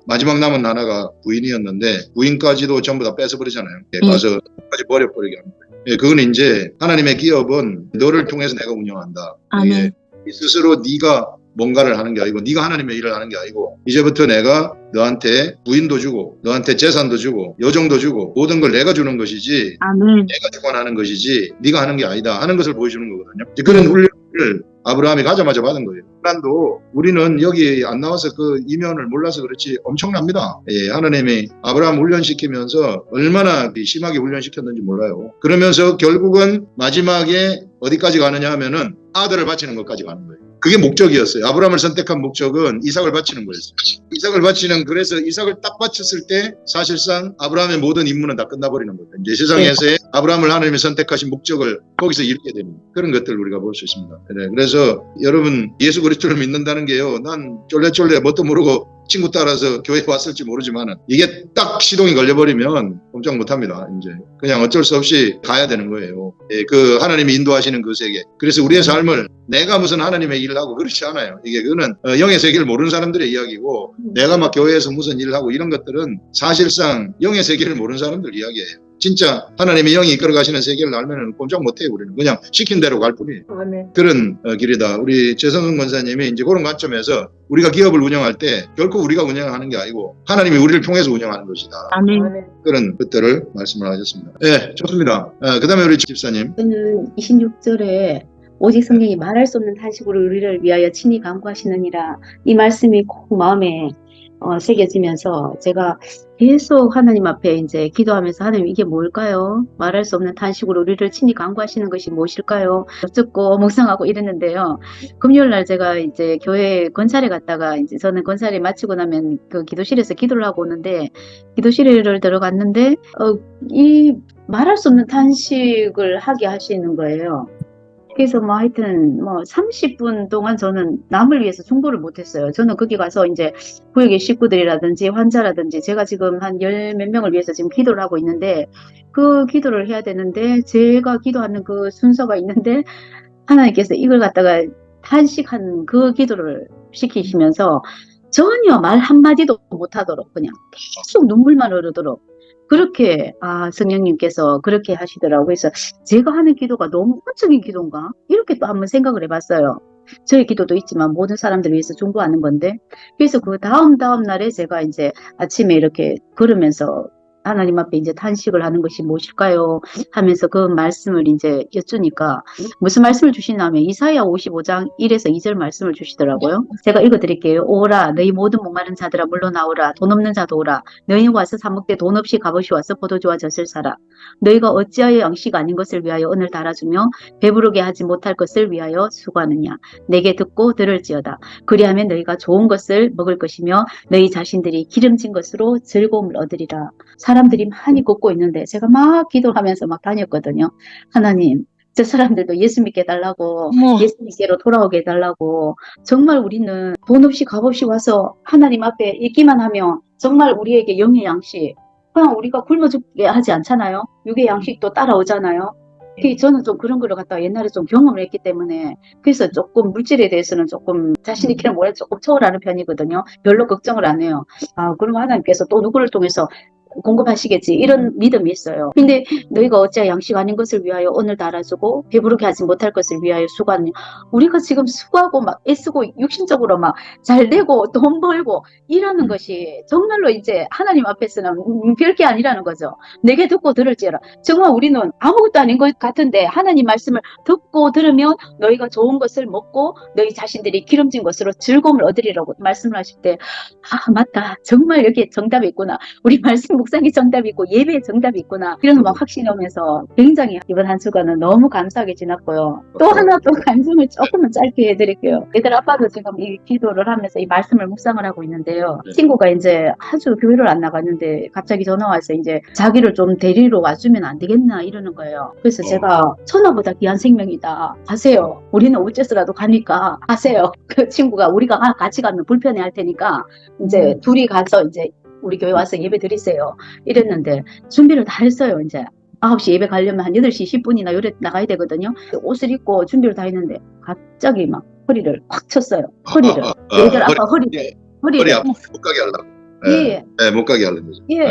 마지막 남은 하나가 부인이었는데 부인까지도 전부 다 뺏어버리잖아요. 가서 까지 버려버리게 합니다. 예, 그건 이제 하나님의 기업은 너를 통해서 내가 운영한다. 아멘. 스스로 네가 뭔가를 하는 게 아니고 네가 하나님의 일을 하는 게 아니고 이제부터 내가 너한테 부인도 주고 너한테 재산도 주고 여종도 주고 모든 걸 내가 주는 것이지 아멘. 내가 주관하는 것이지 네가 하는 게 아니다 하는 것을 보여주는 거거든요. 그런 훈련을 아브라함이 가자마자 받은 거예요. 하나님도 우리는 여기 안 나와서 그 이면을 몰라서 그렇지 엄청납니다. 예, 하나님이 아브라함 훈련시키면서 얼마나 심하게 훈련시켰는지 몰라요. 그러면서 결국은 마지막에 어디까지 가느냐 하면은 아들을 바치는 것까지 가는 거예요. 그게 목적이었어요. 아브라함을 선택한 목적은 이삭을 바치는 거였어요. 이삭을 바치는, 그래서 이삭을 딱 바쳤을 때 사실상 아브라함의 모든 임무는 다 끝나버리는 거예요. 이제 세상에서의 아브라함을 하나님이 선택하신 목적을 거기서 이루게 됩니다. 그런 것들을 우리가 볼 수 있습니다. 그래서 여러분, 예수 그리스도를 믿는다는 게요, 난 쫄래쫄래 뭣도 모르고 친구 따라서 교회 왔을지 모르지만은 이게 딱 시동이 걸려버리면 꼼짝 못합니다. 이제 그냥 어쩔 수 없이 가야 되는 거예요. 예, 그 하나님이 인도하시는 그 세계. 그래서 우리의 삶을 내가 무슨 하나님의 일을 하고 그렇지 않아요. 이게 그거는 영의 세계를 모르는 사람들의 이야기고, 내가 막 교회에서 무슨 일을 하고 이런 것들은 사실상 영의 세계를 모르는 사람들 이야기예요. 진짜 하나님의 영이 이끌어 가시는 세계를 알면은 꼼짝 못해요. 우리는 그냥 시킨 대로 갈 뿐이에요. 아멘. 그런 길이다. 우리 최성은 권사님이 이제 그런 관점에서 우리가 기업을 운영할 때 결코 우리가 운영하는 게 아니고 하나님이 우리를 통해서 운영하는 것이다. 아멘. 그런 것들을 말씀을 하셨습니다. 네, 좋습니다. 그 다음에 우리 집사님. 저는 26절에 오직 성령이 말할 수 없는 탄식으로 우리를 위하여 친히 간구하시느니라, 이 말씀이 꼭 마음에 새겨지면서 제가 계속 하나님 앞에 이제 기도하면서, 하나님 이게 뭘까요? 말할 수 없는 탄식으로 우리를 친히 간구하시는 것이 무엇일까요? 듣고 묵상하고 이랬는데요. 금요일 날 제가 이제 교회 건사를 갔다가, 이제 저는 건사를 마치고 나면 그 기도실에서 기도를 하고 오는데, 기도실을 들어갔는데 이 말할 수 없는 탄식을 하게 하시는 거예요. 그래서 뭐 하여튼 뭐 30분 동안 저는 남을 위해서 충고를 못했어요. 저는 거기 가서 이제 구역의 식구들이라든지 환자라든지 제가 지금 한 열 몇 명을 위해서 지금 기도를 하고 있는데, 그 기도를 해야 되는데 제가 기도하는 그 순서가 있는데 하나님께서 이걸 갖다가 탄식한 그 기도를 시키시면서 전혀 말 한마디도 못하도록 그냥 계속 눈물만 흐르도록 그렇게 성령님께서 그렇게 하시더라고요. 그래서 제가 하는 기도가 너무 헌적인 기도인가? 이렇게 또 한번 생각을 해봤어요. 저의 기도도 있지만 모든 사람들을 위해서 중보하는 건데, 그래서 그 다음 날에 제가 이제 아침에 이렇게 걸으면서 하나님 앞에 이제 탄식을 하는 것이 무엇일까요? 하면서 그 말씀을 이제 여쭈니까 무슨 말씀을 주시냐면 이사야 55장 1에서 2절 말씀을 주시더라고요. 제가 읽어드릴게요. 오라 너희 모든 목마른 자들아 물러나오라, 돈 없는 자도 오라. 너희 와서 사먹되 돈 없이 값없이 와서 포도주와 젖을 사라. 너희가 어찌하여 양식 아닌 것을 위하여 은을 달아주며 배부르게 하지 못할 것을 위하여 수고하느냐. 내게 듣고 들을지어다. 그리하면 너희가 좋은 것을 먹을 것이며 너희 자신들이 기름진 것으로 즐거움을 얻으리라. 사람들이 많이 걷고 있는데 제가 막 기도하면서 막 다녔거든요. 하나님, 저 사람들도 예수 믿게 해달라고, 예수 믿게로 돌아오게 해달라고. 정말 우리는 돈 없이 값 없이 와서 하나님 앞에 있기만 하면 정말 우리에게 영의 양식, 그냥 우리가 굶어 죽게 하지 않잖아요. 육의 양식도 따라오잖아요. 저는 좀 그런 거를 갖다가 옛날에 좀 경험을 했기 때문에, 그래서 조금 물질에 대해서는 조금 자신 있게는 뭐래 조금 초월하는 편이거든요. 별로 걱정을 안 해요. 그럼 하나님께서 또 누구를 통해서 공급하시겠지, 이런 믿음이 있어요. 근데 너희가 어찌하여 양식 아닌 것을 위하여 오늘 달아주고 배부르게 하지 못할 것을 위하여 수고하느냐. 우리가 지금 수고하고 막 애쓰고 육신적으로 막 잘 되고 돈 벌고 이러는 것이 정말로 이제 하나님 앞에서는 별게 아니라는 거죠. 내게 듣고 들을지어라. 정말 우리는 아무것도 아닌 것 같은데 하나님 말씀을 듣고 들으면 너희가 좋은 것을 먹고 너희 자신들이 기름진 것으로 즐거움을 얻으리라고 말씀을 하실 때, 맞다, 정말 여기에 정답이 있구나, 우리 말씀 묵상이 정답이 있고 예배에 정답이 있구나, 이런 막 확신이 오면서 굉장히 이번 한 주간은 너무 감사하게 지났고요. 또 하나 또 간증을 조금은 짧게 해드릴게요. 얘들 아빠도 지금 이 기도를 하면서 이 말씀을 묵상을 하고 있는데요. 친구가 이제 아주 교회를 안 나갔는데 갑자기 전화 와서 이제 자기를 좀 데리러 와주면 안 되겠나 이러는 거예요. 그래서 제가 천하보다 귀한 생명이다, 가세요. 우리는 어째서라도 가니까 가세요. 그 친구가 우리가 같이 가면 불편해 할 테니까 이제 둘이 가서 이제 우리 교회 와서 예배 드리세요 이랬는데, 준비를 다 했어요. 이제 9시 예배 가려면 한 8시 10분이나 요래 나가야 되거든요. 옷을 입고 준비를 다 했는데 갑자기 막 허리를 꽉 쳤어요. 허리를. 얘들 아빠 허리를. 허리 아파 못 가게 하려고. 예. 네, 못 가게 하려고. 예.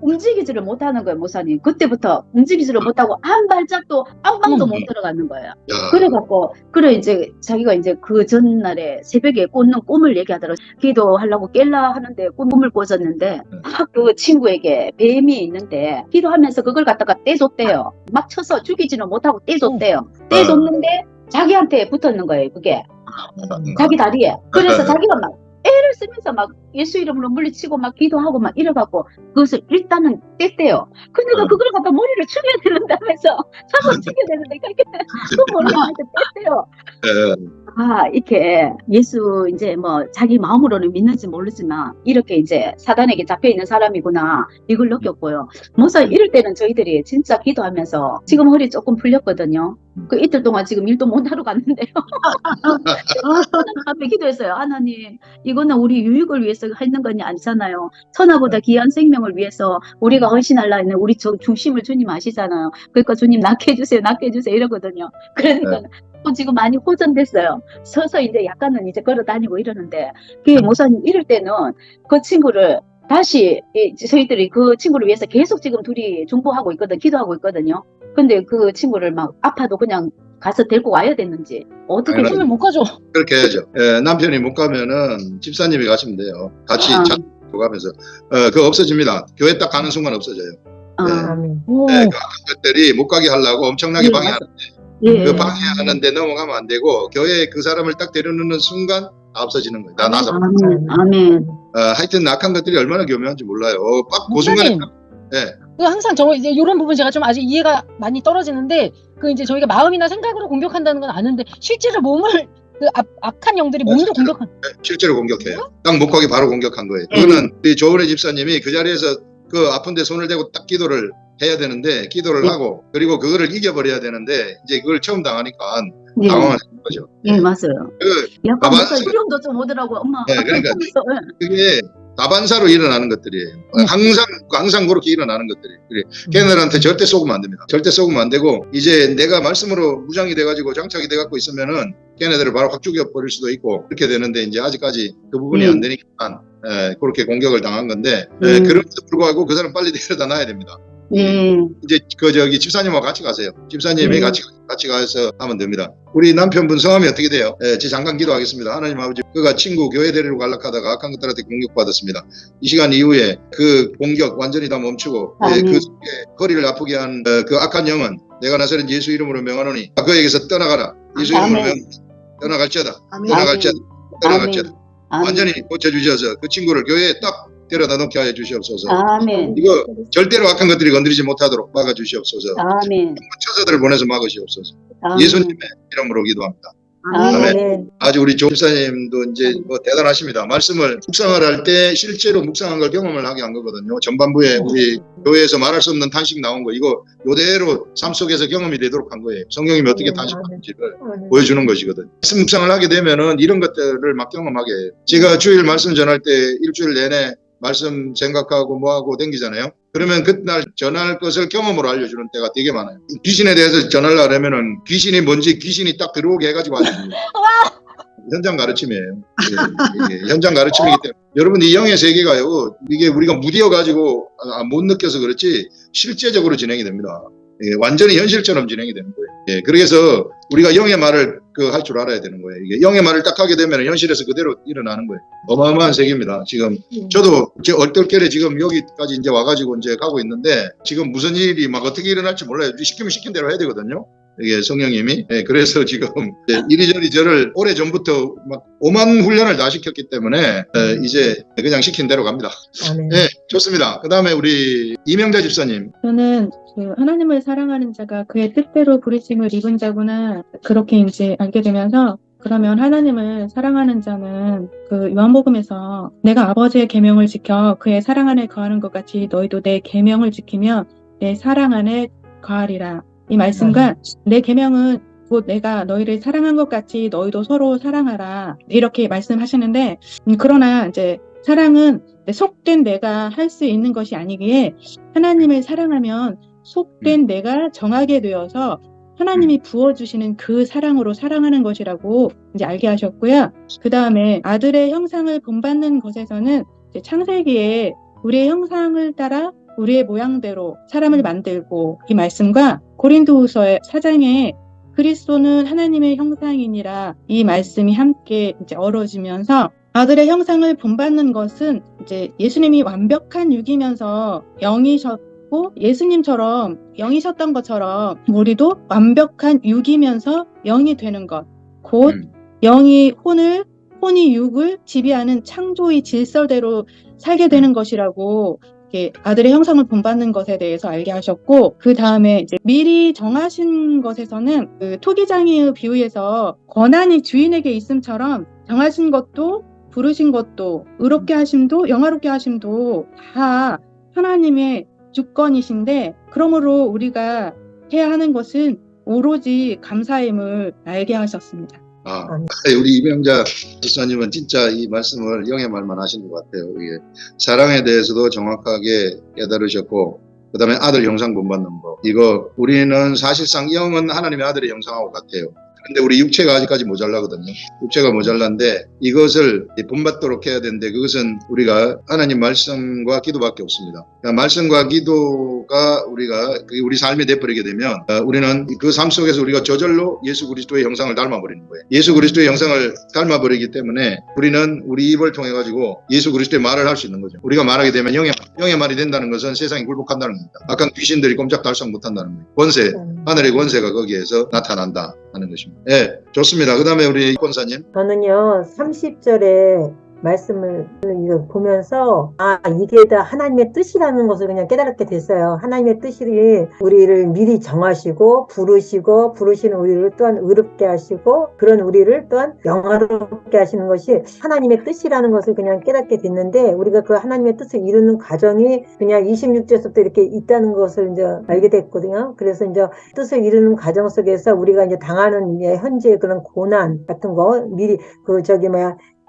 움직이지를 못하는 거예요, 목사님. 그때부터 움직이지를 못하고 한 발짝도 안방도 못 들어가는 거예요. 그래갖고 이제 자기가 이제 그 전날에 새벽에 꽂는 꿈을 얘기하더라고요. 기도하려고 깰라 하는데 꿈을 꽂았는데 막 그 친구에게 뱀이 있는데 기도하면서 그걸 갖다가 떼줬대요. 막 쳐서 죽이지는 못하고 떼줬대요. 떼줬는데 자기한테 붙었는 거예요, 그게. 자기 다리에. 그래서 자기가 막 애를 쓰면서 막 예수 이름으로 물리치고 막 기도하고 막 이래갖고 그것을 일단은 뗐대요. 근데 그걸 갖다 머리를 축여야 된다면서 자꾸 축여야 되는데 그 머리를 뗐대요. 아, 이렇게 예수 이제 뭐 자기 마음으로는 믿는지 모르지만 이렇게 이제 사단에게 잡혀 있는 사람이구나 이걸 느꼈고요. 뭐서 이럴 때는 저희들이 진짜 기도하면서 지금 허리 조금 풀렸거든요. 그 이틀 동안 지금 일도 못 하러 갔는데요. 앞에 기도했어요. 하나님, 이거는 우리 유익을 위해서 하는 건 아니잖아요. 천하보다 귀한 생명을 위해서 우리가 헌신하려 했는 우리 중심을 주님 아시잖아요. 그러니까 주님 낫게 해주세요, 낫게 해주세요 이러거든요. 그러니까 지금 많이 호전됐어요. 서서 이제 약간은 이제 걸어 다니고 이러는데, 그게 목사님 이럴 때는 그 친구를 다시 저희들이 그 친구를 위해서 계속 지금 둘이 중보하고 있거든, 기도하고 있거든요. 근데 그 친구를 막 아파도 그냥 가서 데리고 와야 되는지 어떻게 힘을 못 가죠. 그렇게 해야죠. 남편이 못 가면은 집사님이 가시면 돼요. 같이 가면서 그거 없어집니다. 교회 딱 가는 순간 없어져요. 그 것들이 못 가게 하려고 엄청나게 방해하는데 그 방해하는데 넘어가면 안 되고 교회에 그 사람을 딱 데려놓는 순간 다 없어지는 거예요. 다 나서. 아멘. 하여튼 악한 것들이 얼마나 교묘한지 몰라요. 딱 그 순간에. 그 항상 이제 이런 부분 제가 좀 아직 이해가 많이 떨어지는데, 그 이제 저희가 마음이나 생각으로 공격한다는 건 아는데 실제로 몸을 그 악한 영들이 몸도 공격한. 실제로 공격해요. 딱 못 가게 바로 공격한 거예요. 그거는 우리 조은혜 집사님이 그 자리에서 그 아픈데 손을 대고 딱 기도를 해야 되는데 기도를 하고 그리고 그거를 이겨버려야 되는데 이제 그걸 처음 당하니까 당황하는 거죠. 맞아요. 약간 두려움도 좀 오더라고, 엄마. 그러니까 그게 다반사로 일어나는 것들이에요. 항상 그렇게 일어나는 것들이에요. 걔네들한테 절대 속으면 안 됩니다. 절대 속으면 안 되고 이제 내가 말씀으로 무장이 돼가지고 장착이 돼갖고 있으면은 걔네들을 바로 확 죽여버릴 수도 있고 그렇게 되는데 이제 아직까지 그 부분이 안 되니까 그렇게 공격을 당한 건데 그럼에도 불구하고 그 사람 빨리 데려다 놔야 됩니다. 이제 집사님하고 같이 가세요. 집사님이 같이 가서 하면 됩니다. 우리 남편분 성함이 어떻게 돼요? 제 잠깐 기도하겠습니다. 하나님 아버지, 그가 친구 교회 데리러 가려고 하다가 악한 것들한테 공격받았습니다. 이 시간 이후에 그 공격 완전히 다 멈추고 그 속에 허리를 아프게 한 그 악한 영은 내가 나서는 예수 이름으로 명하노니 그에게서 떠나가라. 예수 이름으로 떠나갈지어다. 떠나갈지어다. 완전히 고쳐주셔서 그 친구를 교회에 딱 데려다 놓게 하여 주시옵소서. 아멘. 이거 절대로 악한 것들이 건드리지 못하도록 막아 주시옵소서. 아멘. 처자들을 보내서 막아 주시옵소서. 아멘. 예수님의 이름으로 기도합니다. 아멘. 아주 우리 조 집사님도 이제 뭐 대단하십니다. 말씀을 묵상을 할 때 실제로 묵상한 걸 경험을 하게 한 거거든요. 전반부에 우리 교회에서 말할 수 없는 탄식 나온 거 이거 요대로 삶 속에서 경험이 되도록 한 거예요. 성령님이 어떻게 탄식하는지를 보여주는 것이거든요. 말씀 묵상을 하게 되면은 이런 것들을 막 경험하게 해요. 제가 주일 말씀 전할 때 일주일 내내 말씀 생각하고 뭐하고 댕기잖아요. 그러면 그날 전할 것을 경험으로 알려주는 때가 되게 많아요. 귀신에 대해서 전하려고 하면은 귀신이 뭔지 귀신이 딱 들어오게 해가지고 알려줍니다. 현장 가르침이에요. 현장 가르침이기 때문에 여러분 이 영의 세계가요. 이게 우리가 무디어가지고 못 느껴서 그렇지 실제적으로 진행이 됩니다. 완전히 현실처럼 진행이 되는 거예요. 그래서 우리가 영의 말을 할 줄 알아야 되는 거예요. 이게 영의 말을 딱 하게 되면 현실에서 그대로 일어나는 거예요. 어마어마한 세계입니다. 지금 저도 얼떨결에 지금 여기까지 이제 와가지고 이제 가고 있는데 지금 무슨 일이 막 어떻게 일어날지 몰라요. 시키면 시킨 대로 해야 되거든요. 이게 성령님이. 그래서 지금 이리저리 저를 오래 전부터 막 오만 훈련을 다 시켰기 때문에 이제 그냥 시킨 대로 갑니다. 네, 좋습니다. 그 다음에 우리 이명자 집사님. 저는 하나님을 사랑하는 자가 그의 뜻대로 부르심을 입은 자구나 그렇게 이제 알게 되면서 그러면 하나님을 사랑하는 자는 그 요한복음에서 내가 아버지의 계명을 지켜 그의 사랑 안에 거하는 것 같이 너희도 내 계명을 지키며 내 사랑 안에 거하리라. 이 말씀과 내 계명은 곧 내가 너희를 사랑한 것 같이 너희도 서로 사랑하라 이렇게 말씀하시는데 그러나 이제 사랑은 속된 내가 할 수 있는 것이 아니기에 하나님을 사랑하면 속된 내가 정하게 되어서 하나님이 부어주시는 그 사랑으로 사랑하는 것이라고 이제 알게 하셨고요. 그 다음에 아들의 형상을 본받는 것에서는 이제 창세기에 우리의 형상을 따라 우리의 모양대로 사람을 만들고 이 말씀과 고린도후서 4장에 그리스도는 하나님의 형상이니라 이 말씀이 함께 이제 어우러지면서 아들의 형상을 본받는 것은 이제 예수님이 완벽한 육이면서 영이셨고 예수님처럼 영이셨던 것처럼 우리도 완벽한 육이면서 영이 되는 것, 곧 영이 혼이 육을 지배하는 창조의 질서대로 살게 되는 것이라고 이렇게 아들의 형상을 본받는 것에 대해서 알게 하셨고, 그 다음에 이제 미리 정하신 것에서는 그 토기장이의 비유에서 권한이 주인에게 있음처럼 정하신 것도 부르신 것도 의롭게 하심도 영화롭게 하심도 다 하나님의 주권이신데, 그러므로 우리가 해야 하는 것은 오로지 감사임을 알게 하셨습니다. 우리 이명자 집사님은 진짜 이 말씀을 영의 말만 하신 것 같아요. 이게 사랑에 대해서도 정확하게 깨달으셨고, 그 다음에 아들 형상 본받는 법. 이거 우리는 사실상 영은 하나님의 아들의 형상하고 같아요. 근데 우리 육체가 아직까지 모자라거든요. 육체가 모자란데 이것을 본받도록 해야 되는데, 그것은 우리가 하나님 말씀과 기도밖에 없습니다. 그러니까 말씀과 기도가 우리 삶이 돼버리게 되면 우리는 그 삶 속에서 우리가 저절로 예수 그리스도의 형상을 닮아버리는 거예요. 예수 그리스도의 형상을 닮아버리기 때문에 우리는 우리 입을 통해 가지고 예수 그리스도의 말을 할 수 있는 거죠. 우리가 말하게 되면 영의 말이 된다는 것은 세상이 굴복한다는 겁니다. 악한 귀신들이 꼼짝달싹 못한다는 거예요. 권세, 하늘의 권세가 거기에서 나타난다 하는 것입니다. 네, 좋습니다. 그 다음에 우리 권사님. 저는요, 30절에 말씀을 보면서 이게 다 하나님의 뜻이라는 것을 그냥 깨달게 됐어요. 하나님의 뜻이 우리를 미리 정하시고 부르시는 우리를 또한 의롭게 하시고, 그런 우리를 또한 영화롭게 하시는 것이 하나님의 뜻이라는 것을 그냥 깨닫게 됐는데, 우리가 그 하나님의 뜻을 이루는 과정이 그냥 26절부터 이렇게 있다는 것을 이제 알게 됐거든요. 그래서 이제 뜻을 이루는 과정 속에서 우리가 이제 당하는 현재 그런 고난 같은 거 미리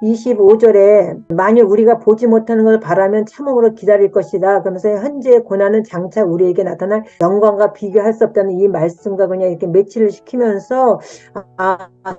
25절에 만일 우리가 보지 못하는 것을 바라면 참음으로 기다릴 것이다. 그러면서 현재의 고난은 장차 우리에게 나타날 영광과 비교할 수 없다는 이 말씀과 그냥 이렇게 매치를 시키면서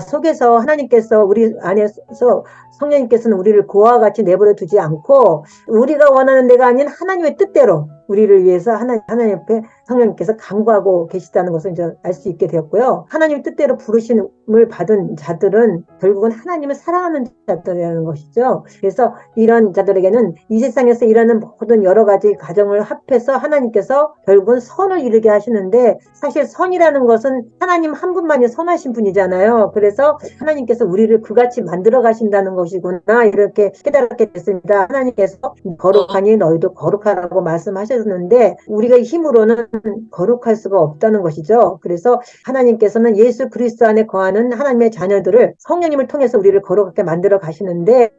속에서 하나님께서 우리 안에서 성령님께서는 우리를 고아와 같이 내버려 두지 않고 우리가 원하는 데가 아닌 하나님의 뜻대로 우리를 위해서 하나님 옆에 성령님께서 간구하고 계시다는 것을 이제 알 수 있게 되었고요. 하나님의 뜻대로 부르심을 받은 자들은 결국은 하나님을 사랑하는 자들이라는 것이죠. 그래서 이런 자들에게는 이 세상에서 일하는 모든 여러 가지 과정을 합해서 하나님께서 결국은 선을 이루게 하시는데, 사실 선이라는 것은 하나님 한 분만이 선하신 분이잖아요. 그래서 하나님께서 우리를 그같이 만들어 가신다는 것이구나, 이렇게 깨달게 됐습니다. 하나님께서 거룩하니 너희도 거룩하라고 말씀하셨는데 우리가 힘으로는 거룩할 수가 없다는 것이죠. 그래서 하나님께서는 예수 그리스도 안에 거하는 하나님의 자녀들을 성령님을 통해서 우리를 거룩하게 만들어 가시는데,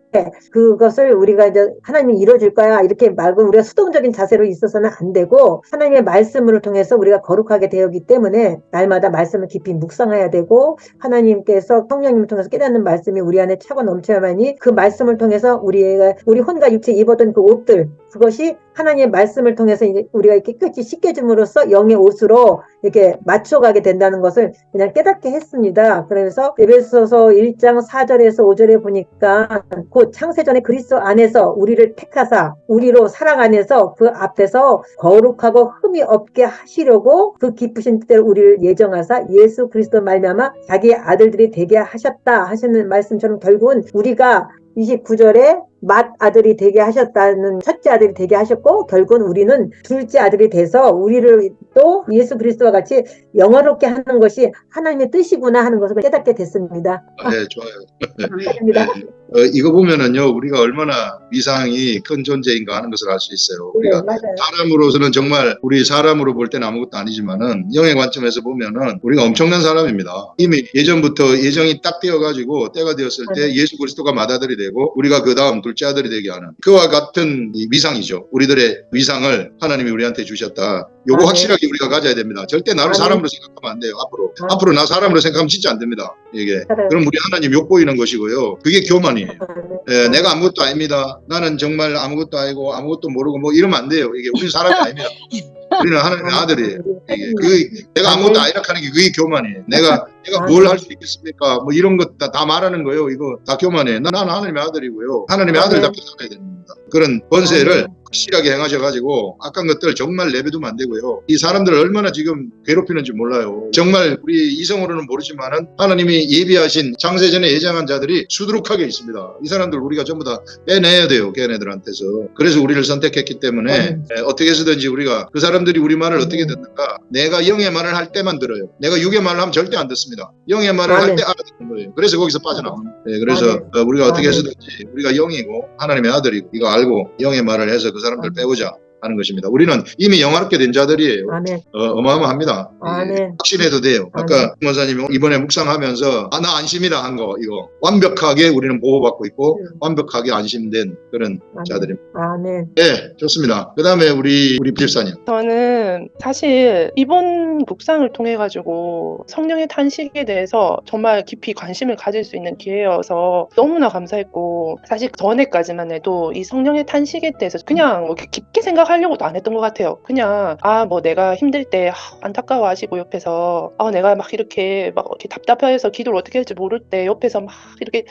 그것을 우리가 이제 하나님이 이루어질 거야 이렇게 말고 우리가 수동적인 자세로 있어서는 안 되고, 하나님의 말씀을 통해서 우리가 거룩하게 되었기 때문에 날마다 말씀을 깊이 묵상해야 되고, 하나님께서 성령님을 통해서 깨닫는 말씀이 우리 안에 차고 넘쳐야만이 그 말씀을 통해서 우리 혼과 육체 입었던 그 옷들, 그것이 하나님의 말씀을 통해서 이제 우리가 깨끗이 씻겨줌으로써 영의 옷으로 이렇게 맞춰가게 된다는 것을 그냥 깨닫게 했습니다. 그래서 에베소서 1장 4절에서 5절에 보니까 곧 창세전에 그리스도 안에서 우리를 택하사 우리로 사랑 안에서 그 앞에서 거룩하고 흠이 없게 하시려고 그 기쁘신 뜻대로 우리를 예정하사 예수 그리스도 말미암아 자기의 아들들이 되게 하셨다 하시는 말씀처럼, 결국은 우리가 29절에 맏아들이 되게 하셨다는, 첫째 아들이 되게 하셨고, 결국은 우리는 둘째 아들이 돼서 우리를 또 예수 그리스도와 같이 영화롭게 하는 것이 하나님의 뜻이구나 하는 것을 깨닫게 됐습니다. 네, 좋아요. 감사합니다. 이거 보면은요, 우리가 얼마나 위상이 큰 존재인가 하는 것을 알 수 있어요. 우리가 사람으로서는 정말 우리 사람으로 볼 때는 아무것도 아니지만은 영의 관점에서 보면은 우리가 엄청난 사람입니다. 이미 예전부터 예정이 딱 되어가지고 때가 되었을 때 예수 그리스도가 맏아들이 되고 우리가 그 다음 둘째 아들이 되게 하는 그와 같은 위상이죠. 우리들의 위상을 하나님이 우리한테 주셨다. 요거 확실하게 우리가 가져야 됩니다. 절대 나를 사람으로 생각하면 안 돼요. 앞으로 나 사람으로 생각하면 진짜 안 됩니다. 이게 그럼 우리 하나님 욕보이는 것이고요. 그게 교만이에요. 예, 내가 아무것도 아닙니다. 나는 정말 아무것도 아니고 아무것도 모르고 뭐 이러면 안 돼요. 이게 우리 사람이 아닙니다. 우리는 하나님의 아들이에요. 내가 아무것도 아니라 하는 게 그게 교만이에요. 내가 뭘 할 수 있겠습니까? 뭐 이런 것 다 말하는 거예요. 이거 다 교만이에요. 나는 하나님의 아들이고요. 하나님의 아들 답게 살아야 됩니다. 바랍니다. 그런 권세를 확실하게 행하셔가지고 악한 것들 정말 내버두면 안 되고요. 이 사람들을 얼마나 지금 괴롭히는지 몰라요. 정말 우리 이성으로는 모르지만은 하나님이 예비하신 창세전에 예정한 자들이 수두룩하게 있습니다. 이 사람들 우리가 전부 다 빼내야 돼요. 걔네들한테서. 그래서 우리를 선택했기 때문에 어떻게 해서든지 우리가 그 사람들이 우리 말을 어떻게 듣는가, 내가 영의 말을 할 때만 들어요. 내가 육의 말을 하면 절대 안 듣습니다. 영의 말을 할 때 알아듣는 거예요. 그래서 거기서 빠져나오는 거예요. 그래서 우리가 어떻게 해서든지 우리가 영이고 하나님의 아들이고 이거 알고 영의 말을 해서 그 사람들 빼고자 하는 것입니다. 우리는 이미 영화롭게 된 자들이에요. 어마어마합니다. 확신해도 돼요. 아까 목사님이 이번에 묵상하면서 나 안심이다 한 거 이거 완벽하게 우리는 보호받고 있고 완벽하게 안심된 그런 자들입니다. 네, 좋습니다. 그 다음에 우리 집사님. 저는 사실 이번 묵상을 통해 가지고 성령의 탄식에 대해서 정말 깊이 관심을 가질 수 있는 기회여서 너무나 감사했고, 사실 전에까지만 해도 이 성령의 탄식에 대해서 그냥 뭐 깊게 생각하려고도 안 했던 것 같아요. 그냥 뭐 내가 힘들 때 안타까워하시고 옆에서 내가 막 이렇게 답답해서 기도를 어떻게 할지 모를 때 옆에서 막 이렇게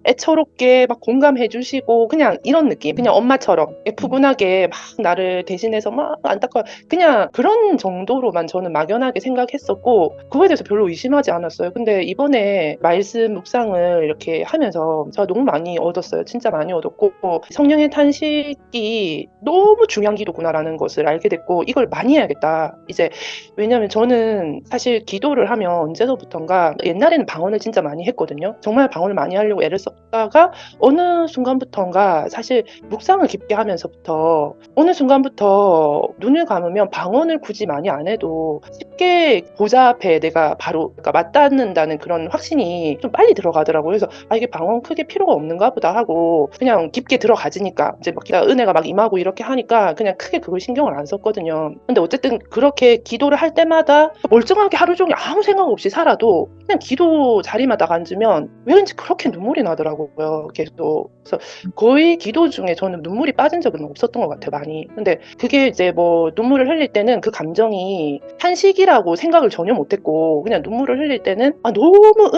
애처롭게 막 공감해 주시고 그냥 이런 느낌, 그냥 엄마처럼 푸근하게 막 나를 대신해서 막 안타까워, 그냥 그런 정도로만 저는 막연하게 생각했었고 그거에 대해서 별로 의심하지 않았어요. 근데 이번에 말씀 묵상을 이렇게 하면서 제가 너무 많이 얻었어요. 진짜 많이 얻었고 성령의 탄식이 너무 중요한 기도구나라는 것을 알게 됐고, 이걸 많이 해야겠다 이제. 왜냐면 저는 사실 기도를 하면 언제서부턴가, 옛날에는 방언을 진짜 많이 했거든요. 정말 방언을 많이 하려고 애를 썼다가 어느 순간부턴가 사실 묵상을 깊게 하면서부터 어느 순간부터 눈을 감으면 방언을 굳이 많이 안 해도 쉽게 보좌 앞에 내가 바로 맞닿는다는 그런 확신이 좀 빨리 들어가더라고요. 그래서 이게 방언 크게 필요가 없는가 보다 하고 그냥 깊게 들어가지니까 이제 막 은혜가 막 임하고 이렇게 하니까 그냥 크게 그걸 신경을 안 썼거든요. 근데 어쨌든 그렇게 기도를 할 때마다 멀쩡하게 하루 종일 아무 생각 없이 살아도 그냥 기도 자리마다 앉으면 왠지 그렇게 눈물이 나더라고요. 계속. 그래서 거의 기도 중에 저는 눈물이 빠진 적은 없었던 것 같아요. 많이. 근데 그게 이제 뭐 눈물을 흘릴 때는 그 감정이 탄식이라고 생각을 전혀 못했고 그냥 눈물을 흘릴 때는 너무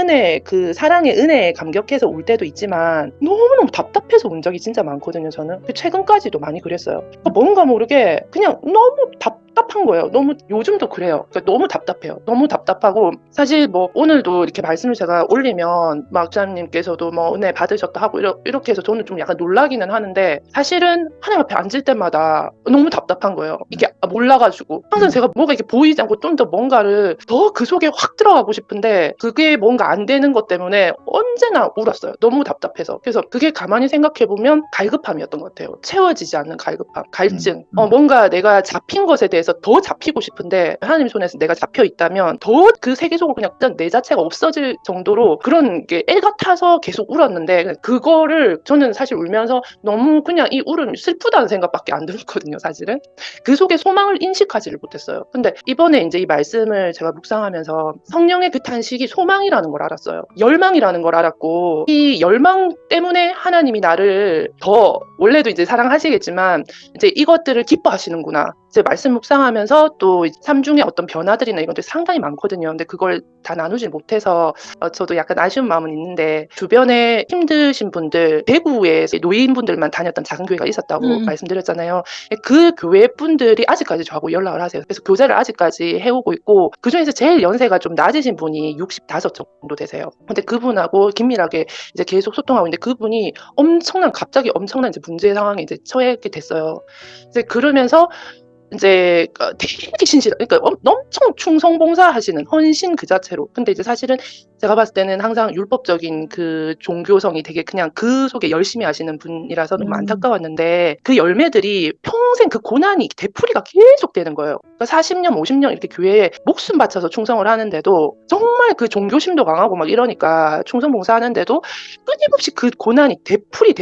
그 사랑의 은혜에 감격해서 울 때도 있지만 너무너무 답답해서 운 적이 진짜 많거든요. 저는 최근까지도 많이 그랬어요. 뭔가 모르게 그냥 너무 답답한 거예요. 너무 요즘도 그래요. 그러니까 너무 답답해요. 너무 답답하고 사실 뭐 오늘도 이렇게 말씀을 제가 올리면 목사님께서도 뭐 은혜 받으셨다 하고 이렇게 해서 저는 좀 약간 놀라기는 하는데 사실은 하나님 앞에 앉을 때마다 너무 답답한 거예요. 이게 몰라가지고 항상 제가 뭐가 이렇게 보이지 않고 좀 더 뭔가를 더 그 속에 확 들어가고 싶은데 그게 뭔가 안 되는 것 때문에 언제나 울었어요. 너무 답답해서. 그래서 그게 가만히 생각해보면 갈급함이었던 것 같아요. 채워지지 않는 갈급함, 갈증. 뭔가 내가 잡힌 것에 대해서 더 잡히고 싶은데 하나님 손에서 내가 잡혀 있다면 더 그 세계 속으로 그냥 내 자체가 없어질 정도로 그런 게 애 같아서 계속 울었는데 그거를 저는 사실 울면서 너무 그냥 이 울음이 슬프다는 생각밖에 안 들었거든요. 사실은 그 속에 소망을 인식하지를 못했어요. 근데 이번에 이제 이 말씀을 제가 묵상하면서 성령의 그 탄식이 소망이라는 걸 알았어요. 열망이라는 걸 알았고 이 열망 때문에 하나님이 나를 더 원래도 이제 사랑하시겠지만 이제 이것들을 기뻐하시는구나. 이제 말씀 묵상하면서 또 삶 중에 어떤 변화들이나 이런 것들이 상당히 많거든요. 근데 그걸 다 나누지 못해서 저도 약간 아쉬운 마음은 있는데 주변에 힘드신 분들, 대구에 노인분들만 다녔던 작은 교회가 있었다고 말씀드렸잖아요. 그 교회 분들이 아직까지 저하고 연락을 하세요. 그래서 교제를 아직까지 해오고 있고 그중에서 제일 연세가 좀 낮으신 분이 65 정도 되세요. 근데 그분하고 긴밀하게 이제 계속 소통하고 있는데 그분이 갑자기 엄청난 이제 문제 상황에 이제 처하게 됐어요. 이제 그러면서 이제 되게 신실, 그러니까 엄청 충성봉사하시는 헌신 그 자체로. 근데 이제 사실은 제가 봤을 때는 항상 율법적인 그 종교성이 되게 그냥 그 속에 열심히 하시는 분이라서 너무 안타까웠는데 그 열매들이 평생 그 고난이 되풀이가 계속 되는 거예요. 그러니까 40년, 50년 이렇게 교회에 목숨 바쳐서 충성을 하는데도 정말 그 종교심도 강하고 막 이러니까 충성봉사하는데도 끊임없이 그 고난이 되풀이.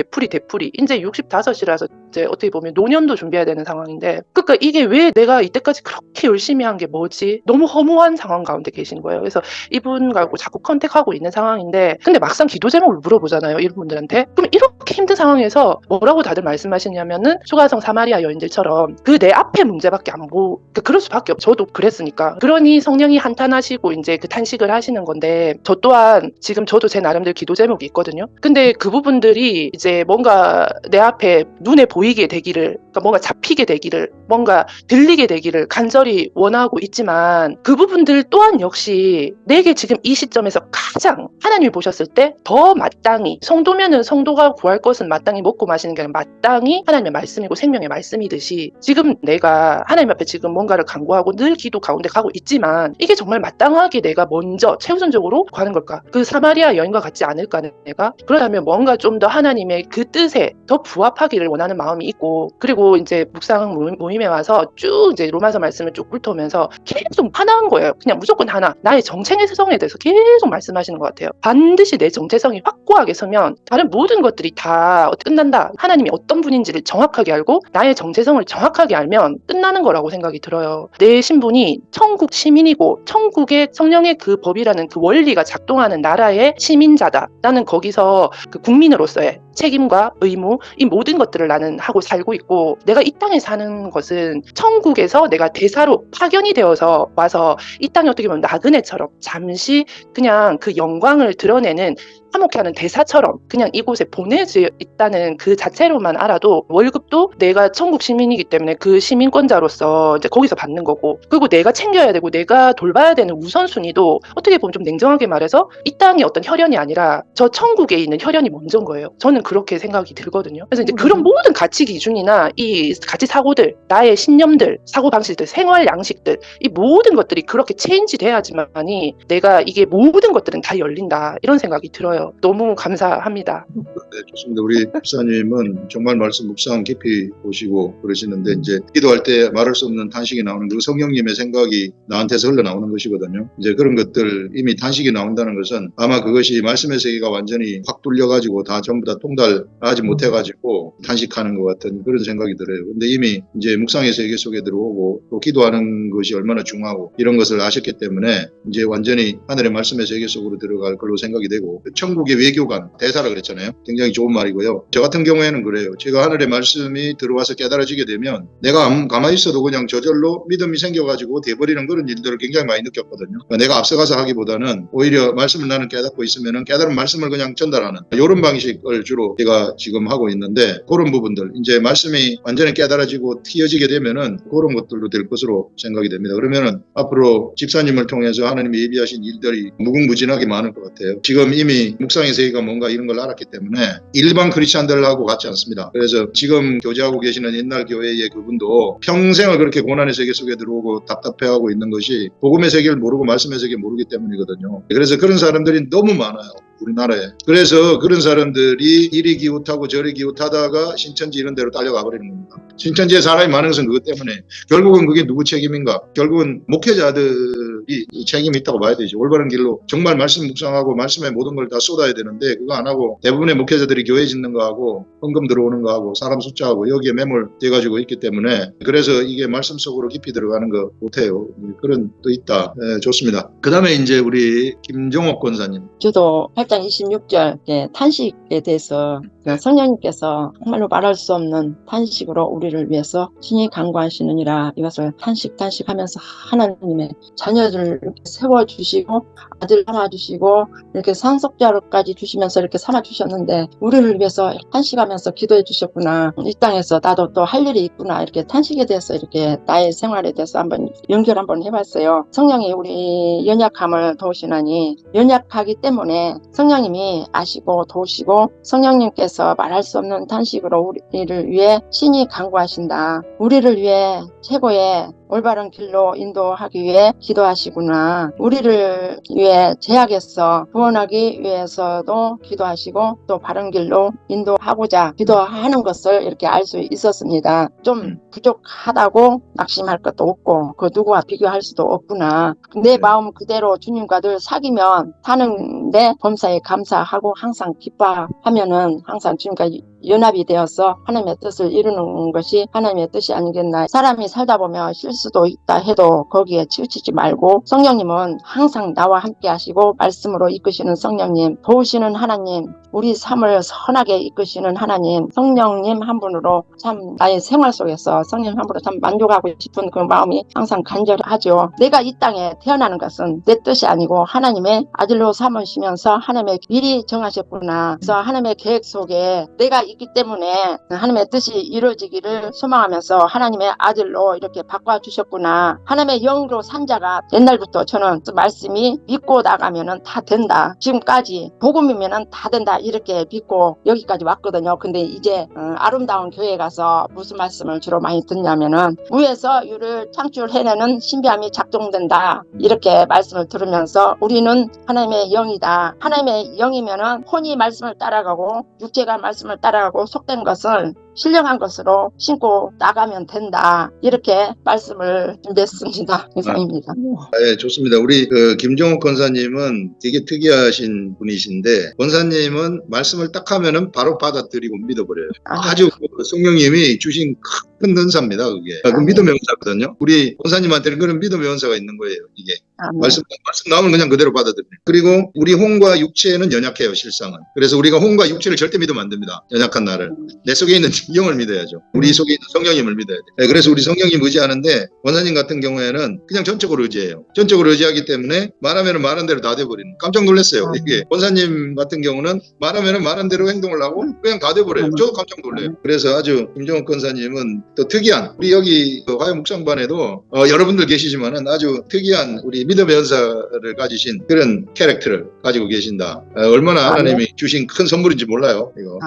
이제 65이라서 이제 어떻게 보면 노년도 준비해야 되는 상황인데, 그러니까 이게 왜 내가 이때까지 그렇게 열심히 한 게 뭐지? 너무 허무한 상황 가운데 계신 거예요. 그래서 이분 갖고 자꾸 컨택하고 있는 상황인데, 근데 막상 기도 제목을 물어보잖아요, 이분들한테. 그럼 이렇게 힘든 상황에서 뭐라고 다들 말씀하시냐면은 초가성 사마리아 여인들처럼 그 내 앞에 문제밖에 안 보고, 그러니까 그럴 수밖에 없죠. 저도 그랬으니까. 그러니 성령이 한탄하시고 이제 그 탄식을 하시는 건데, 저 또한 지금 저도 제 나름대로 기도 제목이 있거든요. 근데 그 부분들이 이제 뭔가 내 앞에 눈에 보이게 되기를, 그러니까 뭔가 잡히게 되기를, 뭔가 들리게 되기를 간절히 원하고 있지만, 그 부분들 또한 역시 내게 지금 이 시점에서 가장 하나님이 보셨을 때 더 마땅히, 성도면은 성도가 구할 것은 마땅히 먹고 마시는 게 아니라 마땅히 하나님의 말씀이고 생명의 말씀이듯이, 지금 내가 하나님 앞에 지금 뭔가를 간구하고 늘 기도 가운데 가고 있지만, 이게 정말 마땅하게 내가 먼저 최우선적으로 구하는 걸까? 그 사마리아 여인과 같지 않을까 내가? 그렇다면 뭔가 좀 더 하나님의 그 뜻에 더 부합하기를 원하는 마음이 있고, 그리고 이제 묵상 모임에 와서 쭉 이제 로마서 말씀을 쭉 훑어오면서 계속 하나인 거예요. 그냥 무조건 하나. 나의 정체성에 대해서 계속 말씀하시는 것 같아요. 반드시 내 정체성이 확고하게 서면 다른 모든 것들이 다 끝난다. 하나님이 어떤 분인지를 정확하게 알고 나의 정체성을 정확하게 알면 끝나는 거라고 생각이 들어요. 내 신분이 천국 시민이고 천국의 성령의 그 법이라는 그 원리가 작동하는 나라의 시민자다. 나는 거기서 그 국민으로서의 책임과 의무, 이 모든 것들을 나는 하고 살고 있고, 내가 이 땅에 사는 것은 천국에서 내가 대사로 파견이 되어서 와서 이 땅에 어떻게 보면 나그네처럼 잠시 그냥 그 영광을 드러내는 화목해 하는 대사처럼 그냥 이곳에 보내져 있다는 그 자체로만 알아도 월급도 내가 천국 시민이기 때문에 그 시민권자로서 이제 거기서 받는 거고, 그리고 내가 챙겨야 되고 내가 돌봐야 되는 우선순위도 어떻게 보면 좀 냉정하게 말해서 이 땅의 어떤 혈연이 아니라 저 천국에 있는 혈연이 먼저인 거예요. 저는 그렇게 생각이 들거든요. 그래서 이제 그런 모든 가치 기준이나 이 가치 사고들, 나의 신념들, 사고 방식들, 생활 양식들, 이 모든 것들이 그렇게 체인지 돼야지만이 내가 이게 모든 것들은 다 열린다, 이런 생각이 들어요. 너무 감사합니다. 네, 좋습니다. 우리 목사님은 정말 말씀 묵상 깊이 보시고 그러시는데, 이제 기도할 때 말할 수 없는 탄식이 나오는 그 성령님의 생각이 나한테서 흘러나오는 것이거든요. 이제 그런 것들, 이미 탄식이 나온다는 것은 아마 그것이 말씀의 세계가 완전히 확 뚫려가지고 다 전부 다 통달하지 못해가지고 탄식하는 것 같은 그런 생각이 들어요. 근데 이미 이제 묵상의 세계 속에 들어오고 또 기도하는 것이 얼마나 중요하고 이런 것을 아셨기 때문에 이제 완전히 하늘의 말씀의 세계 속으로 들어갈 걸로 생각이 되고, 천국의 외교관, 대사라 그랬잖아요. 굉장히 좋은 말이고요. 저 같은 경우에는 그래요. 제가 하늘의 말씀이 들어와서 깨달아지게 되면 내가 가만히 있어도 그냥 저절로 믿음이 생겨가지고 돼버리는 그런 일들을 굉장히 많이 느꼈거든요. 그러니까 내가 앞서가서 하기보다는 오히려 말씀을 나는 깨닫고 있으면 깨달은 말씀을 그냥 전달하는 이런 방식을 주로 제가 지금 하고 있는데, 그런 부분들, 이제 말씀이 완전히 깨달아지고 튀어지게 되면은 그런 것들도 될 것으로 생각이 됩니다. 그러면은 앞으로 집사님을 통해서 하나님이 예비하신 일들이 무궁무진하게 많을 것 같아요. 지금 이미 묵상의 세계가 뭔가 이런 걸 알았기 때문에 일반 크리스찬들하고 같지 않습니다. 그래서 지금 교제하고 계시는 옛날 교회의 그분도 평생을 그렇게 고난의 세계 속에 들어오고 답답해하고 있는 것이 복음의 세계를 모르고 말씀의 세계를 모르기 때문이거든요. 그래서 그런 사람들이 너무 많아요, 우리나라에. 그래서 그런 사람들이 이리 기웃하고 저리 기웃하다가 신천지 이런 데로 딸려가 버리는 겁니다. 신천지에 사람이 많은 것은 그것 때문에, 결국은 그게 누구 책임인가? 결국은 목회자들이 책임이 있다고 봐야 되죠. 올바른 길로 정말 말씀 묵상하고 말씀의 모든 걸 다 쏟아야 되는데, 그거 안 하고 대부분의 목회자들이 교회 짓는 거하고 헌금 들어오는 거하고 사람 숫자하고 여기에 매몰돼가지고 있기 때문에, 그래서 이게 말씀 속으로 깊이 들어가는 거 못해요. 그런 또 있다. 네, 좋습니다. 그 다음에 이제 우리 김종옥 권사님. 저도 8장 26절 탄식에 대해서 성령님께서 정말로 말할 수 없는 탄식으로 우리를 위해서 친히 간구하시느니라, 이것을 탄식하면서 하나님의 자녀들을 세워주시고 아들 삼아주시고 이렇게 상속자로까지 주시면서 이렇게 삼아주셨는데, 우리를 위해서 탄식하면서 기도해 주셨구나, 이 땅에서 나도 또 할 일이 있구나, 이렇게 탄식에 대해서 이렇게 나의 생활에 대해서 한번 연결 한번 해봤어요. 성령이 우리 연약함을 도우시나니, 연약하기 때문에 성령님이 아시고 도우시고 성령님께서 말할 수 없는 탄식으로 우리를 위해 친히 간구하신다. 우리를 위해 최고의 올바른 길로 인도하기 위해 기도하시구나. 우리를 위해 제약에서 구원하기 위해서도 기도하시고 또 바른 길로 인도하고자 기도하는 것을 이렇게 알 수 있었습니다. 좀 부족하다고 낙심할 것도 없고 그 누구와 비교할 수도 없구나. 내 마음 그대로 주님과 늘 사귀면 사는데 범사에 감사하고 항상 기뻐하면은 항상 주님과 연합이 되어서 하나님의 뜻을 이루는 것이 하나님의 뜻이 아니겠나. 사람이 살다 보면 실수도 있다 해도 거기에 치우치지 말고 성령님은 항상 나와 함께 하시고 말씀으로 이끄시는 성령님, 도우시는 하나님, 우리 삶을 선하게 이끄시는 하나님, 성령님 한 분으로 참 나의 생활 속에서 성령님 한 분으로 참 만족하고 싶은 그 마음이 항상 간절하죠. 내가 이 땅에 태어나는 것은 내 뜻이 아니고 하나님의 아들로 삼으시면서 하나님의 미리 정하셨구나. 그래서 하나님의 계획 속에 내가 있기 때문에 하나님의 뜻이 이루어지기를 소망하면서 하나님의 아들로 이렇게 바꿔주셨구나. 하나님의 영으로 산 자가 옛날부터 저는 그 말씀이 믿고 나가면은 다 된다. 지금까지 복음이면은 다 된다. 이렇게 믿고 여기까지 왔거든요. 근데 이제 아름다운 교회에 가서 무슨 말씀을 주로 많이 듣냐면은 위에서 유를 창출해내는 신비함이 작동된다. 이렇게 말씀을 들으면서 우리는 하나님의 영이다. 하나님의 영이면은 혼이 말씀을 따라가고 육체가 말씀을 따라가고 속된 것을 신령한 것으로 신고 나가면 된다. 이렇게 말씀을 준비했습니다. 이상입니다. 네, 좋습니다. 우리 김종욱 권사님은 되게 특이하신 분이신데 권사님은 말씀을 딱 하면은 바로 받아들이고 믿어버려요. 아주 성령님이 주신 큰 은사입니다. 그게. 그 믿음의 은사거든요. 우리 권사님한테는 그런 믿음의 은사가 있는 거예요. 이게. 말씀 나오면 그냥 그대로 받아들여요. 그리고 우리 혼과 육체는 연약해요. 실상은. 그래서 우리가 혼과 육체를 절대 믿으면 안 됩니다. 연약한 나를. 내 속에 있는 영을 믿어야죠. 우리 속에 있는 성령님을 믿어야 돼요. 네, 그래서 우리 성령님 의지하는데 권사님 같은 경우에는 그냥 전적으로 의지해요. 전적으로 의지하기 때문에 말하면 말한 대로 다 돼버리는. 깜짝 놀랐어요. 이게 권사님 같은 경우는 말하면 말한 대로 행동을 하고 그냥 다 돼버려요. 저도 깜짝 놀라요. 그래서 아주 김종욱 권사님은 또 특이한 우리 여기 화요 묵상반에도 여러분들 계시지만은 아주 특이한 우리 믿음의 은사를 가지신 그런 캐릭터를 가지고 계신다. 얼마나 하나님이 주신 큰 선물인지 몰라요. 이거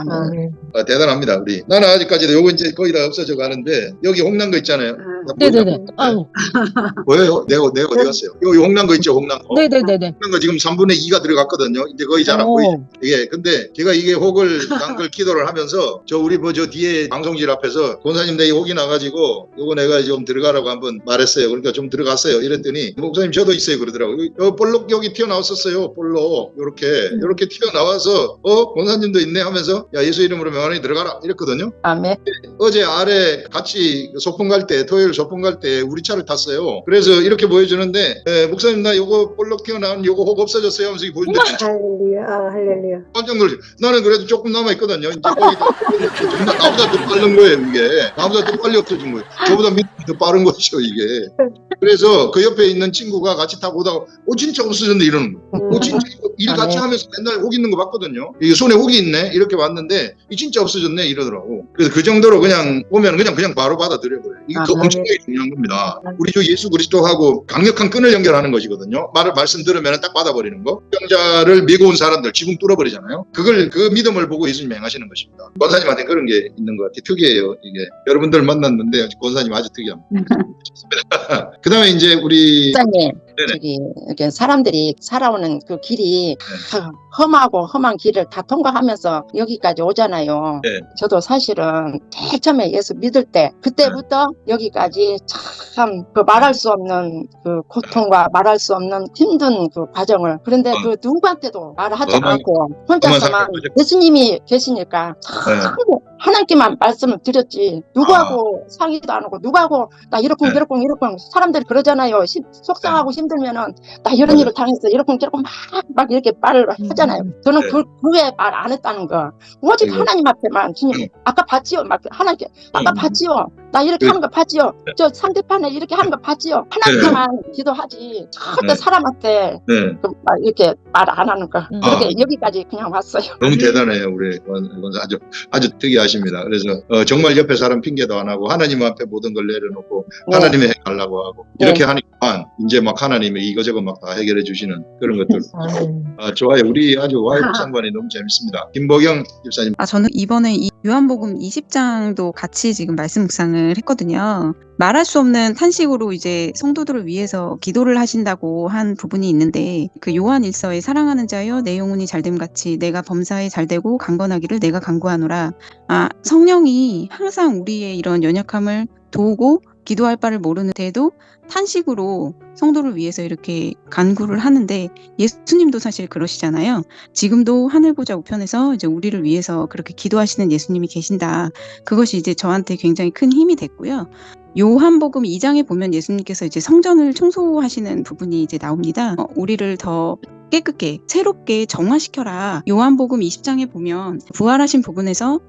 대단합니다. 우리 나는 아직까지도 요거 이제 거의 다 없어져 가는데 여기 홍난 거 있잖아요. 네네네. 보여요? 내가 어디 갔어요? 여기 홍난 거 있죠, 홍난 거. 네네네네. 홍난 거 지금 3분의 2가 들어갔거든요. 이제 거의 잘 안 보이죠. 이게 근데 제가 이게 혹을 당글 기도를 하면서 저 우리 저 뒤에 방송실 앞에서 권사님 내가 혹이 나가지고 요거 내가 좀 들어가라고 한번 말했어요. 그러니까 좀 들어갔어요. 이랬더니 목사님 저도 있어요 그러더라고요. 볼록 여기 튀어나왔었어요. 볼록 요렇게 튀어나와서 권사님도 있네 하면서 야 예수 이름으로 명하니 들어가라 이랬거든요. 아멘. 어제 아래 같이 소풍 갈 때 토요일 소풍 갈 때 우리 차를 탔어요. 그래서 이렇게 보여주는데 목사님 나 요거 볼록 튀어나온 요거 혹 없어졌어요 하면서 보여주는데 할렐루야. 깜짝 놀랐어요. 나는 그래도 조금 남아있거든요. 이제 거의 나보다 더 빠른 거예요 이게. 나보다 더 빨리 없어진 거예요. 저보다 더 빠른 거죠 이게. 그래서 그 옆에 있는 친구가 같이 타고 오다가 진짜 없어졌네 이러는 거예요. 진짜 일 같이 하면서 맨날 혹 있는 거 봤거든요. 이게 손에 혹이 있네 이렇게 왔는데 진짜 없어졌네 이러더라고. 그래서 그 정도로 그냥 오면 그냥 바로 받아들여버려요. 이게 엄청나게 중요한 겁니다. 우리 주 예수 그리스도하고 강력한 끈을 연결하는 것이거든요. 말씀 들으면 딱 받아버리는 거. 병자를 메고 온 사람들 지붕 뚫어버리잖아요. 그 믿음을 보고 예수님 행하시는 것입니다. 권사님한테 그런 게 있는 것 같아요. 특이해요. 이게 여러분들 만났는데 권사님 아주 특이합니다. 그 다음에 이제 우리 목사님, 저기 이렇게 사람들이 살아오는 그 길이 험하고 험한 길을 다 통과하면서 여기까지 오잖아요. 네. 저도 사실은 제일 처음에 예수 믿을 때 그때부터 여기까지 참 그 말할 수 없는 그 고통과 말할 수 없는 힘든 그 과정을 그런데 그 누구한테도 말하지 않고 혼자서만 예수님이 계시니까 참 하나님께만 말씀을 드렸지 누구하고 상의도 안 하고 누구하고 나 이렇고 사람들이 그러잖아요. 속상하고 힘들면은 나 이런 일을 당했어 이렇고 막 이렇게 말을 하잖아요. 저는 그 후에 말 안 했다는 거 오직 하나님 앞에만 주님 아까 봤지요 막 하나님께 아까 봤지요 나 이렇게 하는 거 봤지요 저 상대편에 이렇게 하는 거 봤지요 하나님께만 기도하지 절대 사람한테 막 이렇게 말 안 하는 거 그렇게 여기까지 그냥 왔어요. 너무 대단해요 우리 아주 특이하십니다. 그래서 정말 옆에 사람 핑계도 안 하고 하나님 앞에 모든 걸 내려놓고 하나님이 해달라고 하고 이렇게 하니까 이제 막 하나님이 이거저거 막 다 해결해 주시는 그런 것들 좋아요. 우리 아주 와이프 상관이 너무 재밌습니다. 김보경 집사님. 저는 이번에 이 요한복음 20장도 같이 지금 말씀 묵상을 했거든요. 말할 수 없는 탄식으로 이제 성도들을 위해서 기도를 하신다고 한 부분이 있는데 그 요한 일서에 사랑하는 자여 내 영혼이 잘됨 같이 내가 범사에 잘되고 강건하기를 내가 간구하노라. 성령이 항상 우리의 이런 연약함을 도우고 기도할 바를 모르는데도 탄식으로 성도를 위해서 이렇게 간구를 하는데 예수님도 사실 그러시잖아요. 지금도 하늘 보좌 우편에서 이제 우리를 위해서 그렇게 기도하시는 예수님이 계신다. 그것이 이제 저한테 굉장히 큰 힘이 됐고요. 요한복음 2장에 보면 예수님께서 이제 성전을 청소하시는 부분이 이제 나옵니다. 우리를 더 깨끗게 새롭게 정화시켜라. 요한복음 20장에 보면 부활하신 부분에서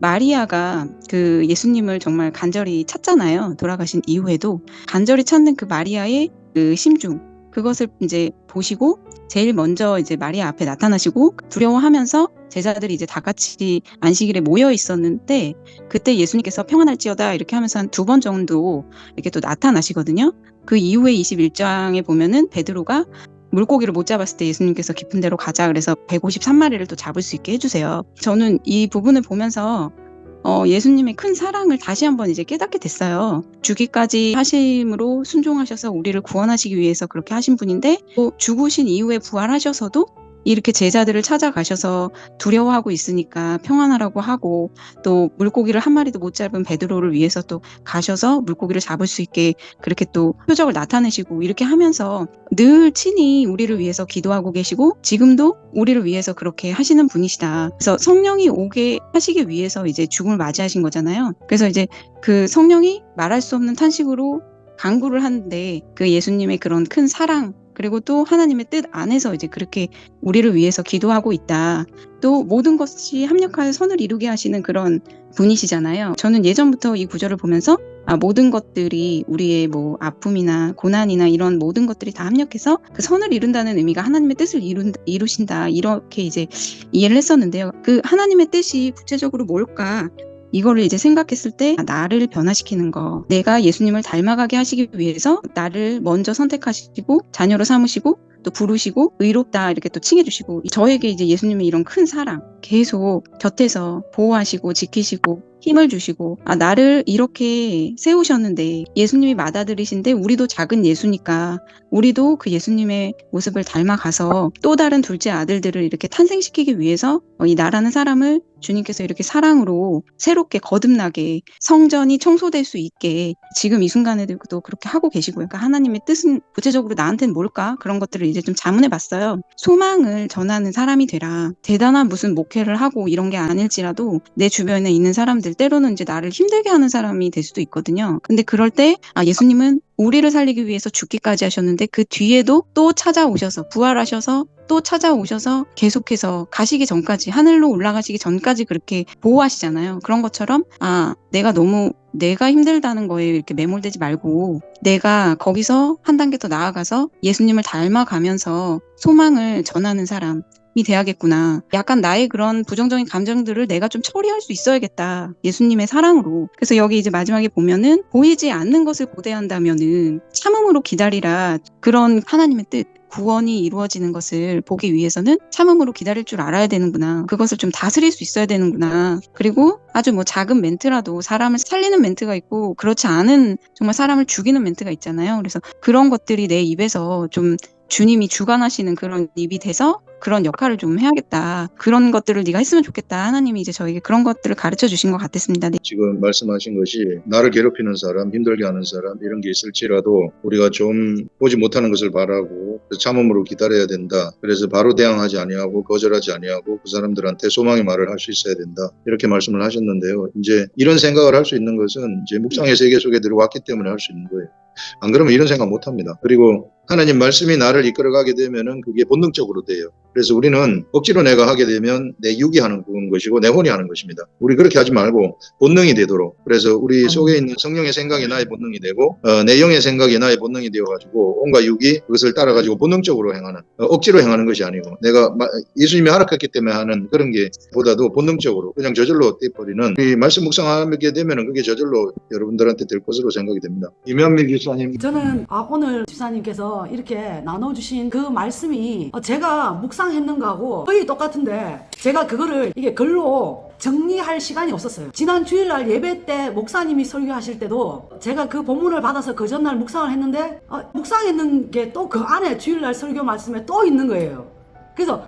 마리아가 그 예수님을 정말 간절히 찾잖아요. 돌아가신 이후에도 간절히 찾는 그 마리아의 그 심중, 그것을 이제 보시고 제일 먼저 이제 마리아 앞에 나타나시고 두려워하면서 제자들이 이제 다 같이 안식일에 모여 있었는데 그때 예수님께서 평안할지어다 이렇게 하면서 한 2번 정도 이렇게 또 나타나시거든요. 그 이후에 21장에 보면은 베드로가 물고기를 못 잡았을 때 예수님께서 깊은 데로 가자 그래서 153마리를 또 잡을 수 있게 해주세요. 저는 이 부분을 보면서 예수님의 큰 사랑을 다시 한번 이제 깨닫게 됐어요. 주기까지 하심으로 순종하셔서 우리를 구원하시기 위해서 그렇게 하신 분인데 또 죽으신 이후에 부활하셔서도 이렇게 제자들을 찾아가셔서 두려워하고 있으니까 평안하라고 하고 또 물고기를 한 마리도 못 잡은 베드로를 위해서 또 가셔서 물고기를 잡을 수 있게 그렇게 또 표적을 나타내시고 이렇게 하면서 늘 친히 우리를 위해서 기도하고 계시고 지금도 우리를 위해서 그렇게 하시는 분이시다. 그래서 성령이 오게 하시기 위해서 이제 죽음을 맞이하신 거잖아요. 그래서 이제 그 성령이 말할 수 없는 탄식으로 간구를 하는데 그 예수님의 그런 큰 사랑 그리고 또 하나님의 뜻 안에서 이제 그렇게 우리를 위해서 기도하고 있다. 또 모든 것이 합력하여 선을 이루게 하시는 그런 분이시잖아요. 저는 예전부터 이 구절을 보면서 모든 것들이 우리의 뭐 아픔이나 고난이나 이런 모든 것들이 다 합력해서 그 선을 이룬다는 의미가 하나님의 뜻을 이루신다. 이렇게 이제 이해를 했었는데요. 그 하나님의 뜻이 구체적으로 뭘까? 이거를 이제 생각했을 때 나를 변화시키는 거, 내가 예수님을 닮아가게 하시기 위해서 나를 먼저 선택하시고 자녀로 삼으시고 또 부르시고 의롭다 이렇게 또 칭해주시고 저에게 이제 예수님의 이런 큰 사랑 계속 곁에서 보호하시고 지키시고 힘을 주시고 나를 이렇게 세우셨는데 예수님이 맏아들이신데 우리도 작은 예수니까 우리도 그 예수님의 모습을 닮아가서 또 다른 둘째 아들들을 이렇게 탄생시키기 위해서 이 나라는 사람을 주님께서 이렇게 사랑으로 새롭게 거듭나게 성전이 청소될 수 있게 지금 이 순간에도 그렇게 하고 계시고요. 그러니까 하나님의 뜻은 구체적으로 나한테는 뭘까? 그런 것들을 이제 좀 자문해 봤어요. 소망을 전하는 사람이 되라. 대단한 무슨 목회를 하고 이런 게 아닐지라도 내 주변에 있는 사람들 때로는 이제 나를 힘들게 하는 사람이 될 수도 있거든요. 근데 그럴 때 예수님은 우리를 살리기 위해서 죽기까지 하셨는데 그 뒤에도 또 찾아오셔서 부활하셔서 또 찾아오셔서 계속해서 가시기 전까지 하늘로 올라가시기 전까지 그렇게 보호하시잖아요. 그런 것처럼 내가 힘들다는 거에 이렇게 매몰되지 말고 내가 거기서 한 단계 더 나아가서 예수님을 닮아가면서 소망을 전하는 사람이 돼야겠구나. 약간 나의 그런 부정적인 감정들을 내가 좀 처리할 수 있어야겠다. 예수님의 사랑으로. 그래서 여기 이제 마지막에 보면은 보이지 않는 것을 고대한다면은 참음으로 기다리라. 그런 하나님의 뜻. 구원이 이루어지는 것을 보기 위해서는 참음으로 기다릴 줄 알아야 되는구나. 그것을 좀 다스릴 수 있어야 되는구나. 그리고 아주 뭐 작은 멘트라도 사람을 살리는 멘트가 있고 그렇지 않은 정말 사람을 죽이는 멘트가 있잖아요. 그래서 그런 것들이 내 입에서 좀 주님이 주관하시는 그런 입이 돼서 그런 역할을 좀 해야겠다. 그런 것들을 네가 했으면 좋겠다. 하나님이 이제 저에게 그런 것들을 가르쳐 주신 것 같았습니다. 네. 지금 말씀하신 것이 나를 괴롭히는 사람, 힘들게 하는 사람 이런 게 있을지라도 우리가 좀 보지 못하는 것을 바라고 참음으로 기다려야 된다. 그래서 바로 대항하지 아니하고 거절하지 아니하고 그 사람들한테 소망의 말을 할 수 있어야 된다. 이렇게 말씀을 하셨는데요. 이제 이런 생각을 할 수 있는 것은 이제 묵상의 세계 속에 들어왔기 때문에 할 수 있는 거예요. 안 그러면 이런 생각 못 합니다. 그리고 하나님 말씀이 나를 이끌어가게 되면은 그게 본능적으로 돼요. 그래서 우리는 억지로 내가 하게 되면 내 육이 하는 것이고 내 혼이 하는 것입니다. 우리 그렇게 하지 말고 본능이 되도록. 그래서 우리 속에 있는 성령의 생각이 나의 본능이 되고 내 영의 생각이 나의 본능이 되어가지고 온갖 육이 그것을 따라가지고 본능적으로 행하는 억지로 행하는 것이 아니고 내가 예수님이 허락했기 때문에 하는 그런 게 보다도 본능적으로 그냥 저절로 떼버리는 이 말씀 묵상하게 되면은 그게 저절로 여러분들한테 될 것으로 생각이 됩니다. 이면미 집사님. 저는 오늘 집사님께서 이렇게 나눠주신 그 말씀이 제가 묵상했는 거하고 거의 똑같은데 제가 그거를 이게 글로 정리할 시간이 없었어요. 지난 주일날 예배 때 목사님이 설교하실 때도 제가 그 본문을 받아서 그 전날 묵상을 했는데 묵상했는 게 또 그 안에 주일날 설교 말씀에 또 있는 거예요. 그래서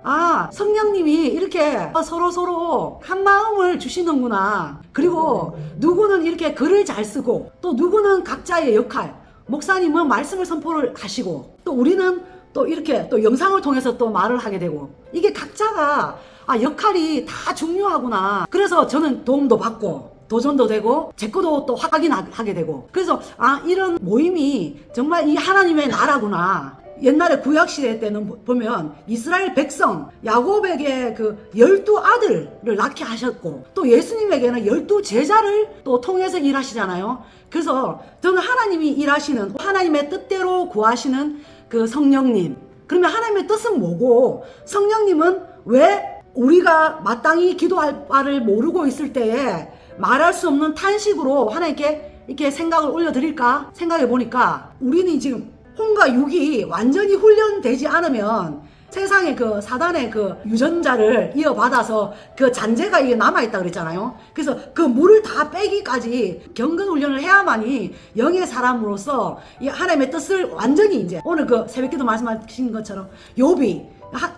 성령님이 이렇게 서로 한 마음을 주시는구나. 그리고 누구는 이렇게 글을 잘 쓰고 또 누구는 각자의 역할, 목사님은 말씀을 선포를 하시고 또 우리는 또 이렇게 또 영상을 통해서 또 말을 하게 되고 이게 각자가 역할이 다 중요하구나. 그래서 저는 도움도 받고 도전도 되고 제 것도 또 확인하게 되고 그래서 이런 모임이 정말 이 하나님의 나라구나. 옛날에 구약시대 때는 보면 이스라엘 백성 야곱에게 그 12아들을 낳게 하셨고 또 예수님에게는 12제자를 또 통해서 일하시잖아요. 그래서 저는 하나님이 일하시는 하나님의 뜻대로 구하시는 그 성령님, 그러면 하나님의 뜻은 뭐고 성령님은 왜 우리가 마땅히 기도할 바를 모르고 있을 때에 말할 수 없는 탄식으로 하나님께 이렇게 생각을 올려드릴까 생각해 보니까 우리는 지금 혼과 육이 완전히 훈련되지 않으면 세상에 그 사단의 그 유전자를 이어받아서 그 잔재가 이게 남아있다 그랬잖아요. 그래서 그 물을 다 빼기까지 경건 훈련을 해야만이 영의 사람으로서 이 하나님의 뜻을 완전히 이제 오늘 그 새벽기도 말씀하신 것처럼 욥이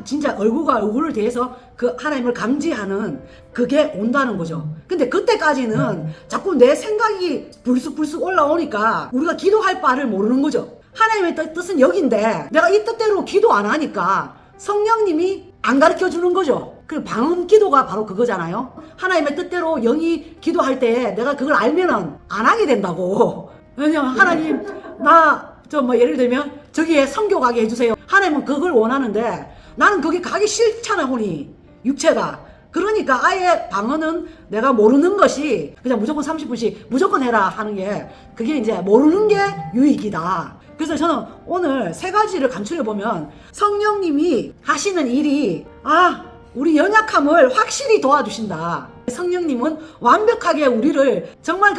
진짜 얼굴과 얼굴을 대해서 그 하나님을 감지하는 그게 온다는 거죠. 근데 그때까지는 자꾸 내 생각이 불쑥불쑥 올라오니까 우리가 기도할 바를 모르는 거죠. 하나님의 뜻은 여긴데 내가 이 뜻대로 기도 안 하니까 성령님이 안 가르쳐 주는 거죠. 그 방언 기도가 바로 그거잖아요. 하나님의 뜻대로 영이 기도할 때 내가 그걸 알면은 안 하게 된다고. 왜냐면 하나님 예를 들면 저기에 선교 가게 해주세요. 하나님은 그걸 원하는데 나는 거기 가기 싫잖아, 혼이 육체가. 그러니까 아예 방언은 내가 모르는 것이 그냥 무조건 30분씩 무조건 해라 하는 게 그게 이제 모르는 게 유익이다. 그래서 저는 오늘 세 가지를 간추려보면 성령님이 하시는 일이 우리 연약함을 확실히 도와주신다. 성령님은 완벽하게 우리를 정말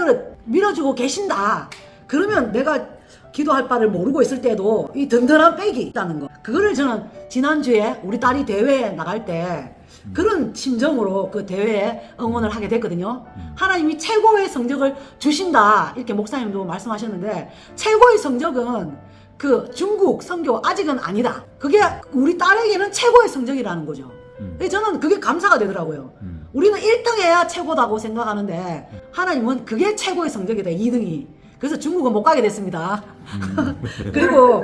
밀어주고 계신다. 그러면 내가 기도할 바를 모르고 있을 때도 이 든든한 백이 있다는 거. 그거를 저는 지난주에 우리 딸이 대회에 나갈 때 그런 심정으로 그 대회에 응원을 하게 됐거든요. 하나님이 최고의 성적을 주신다 이렇게 목사님도 말씀하셨는데 최고의 성적은 그 중국 선교 아직은 아니다. 그게 우리 딸에게는 최고의 성적이라는 거죠. 저는 그게 감사가 되더라고요. 우리는 1등 해야 최고다고 생각하는데 하나님은 그게 최고의 성적이다, 2등이. 그래서 중국은 못 가게 됐습니다. 그리고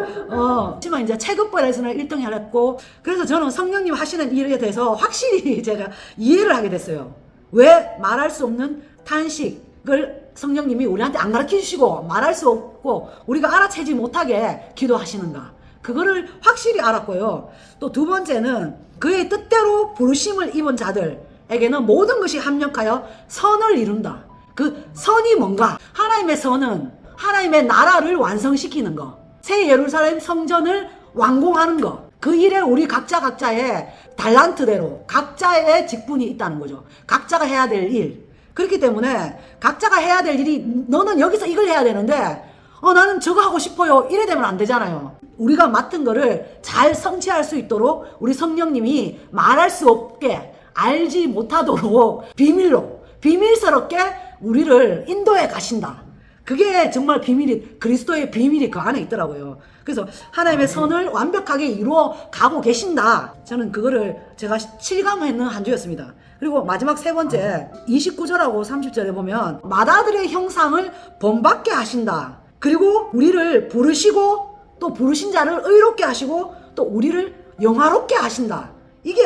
하지만 이제 체급별에서는 1등 해냈고 그래서 저는 성령님 하시는 일에 대해서 확실히 제가 이해를 하게 됐어요. 왜 말할 수 없는 탄식을 성령님이 우리한테 안 가르쳐 주시고 말할 수 없고 우리가 알아채지 못하게 기도하시는가. 그거를 확실히 알았고요. 또 두 번째는 그의 뜻대로 부르심을 입은 자들에게는 모든 것이 합력하여 선을 이룬다. 그 선이 뭔가? 하나님의 선은 하나님의 나라를 완성시키는 거, 새 예루살렘 성전을 완공하는 거, 그 일에 우리 각자의 달란트대로 각자의 직분이 있다는 거죠. 각자가 해야 될 일. 그렇기 때문에 각자가 해야 될 일이 너는 여기서 이걸 해야 되는데 나는 저거 하고 싶어요. 이래 되면 안 되잖아요. 우리가 맡은 거를 잘 성취할 수 있도록 우리 성령님이 말할 수 없게 알지 못하도록 비밀스럽게 우리를 인도해 가신다. 그게 정말 비밀이, 그리스도의 비밀이 그 안에 있더라고요. 그래서 하나님의 선을 완벽하게 이루어 가고 계신다. 저는 그거를 제가 실감했는 한 주였습니다. 그리고 마지막 세 번째 29절하고 30절에 보면 맏아들의 형상을 본받게 하신다. 그리고 우리를 부르시고 또 부르신 자를 의롭게 하시고 또 우리를 영화롭게 하신다. 이게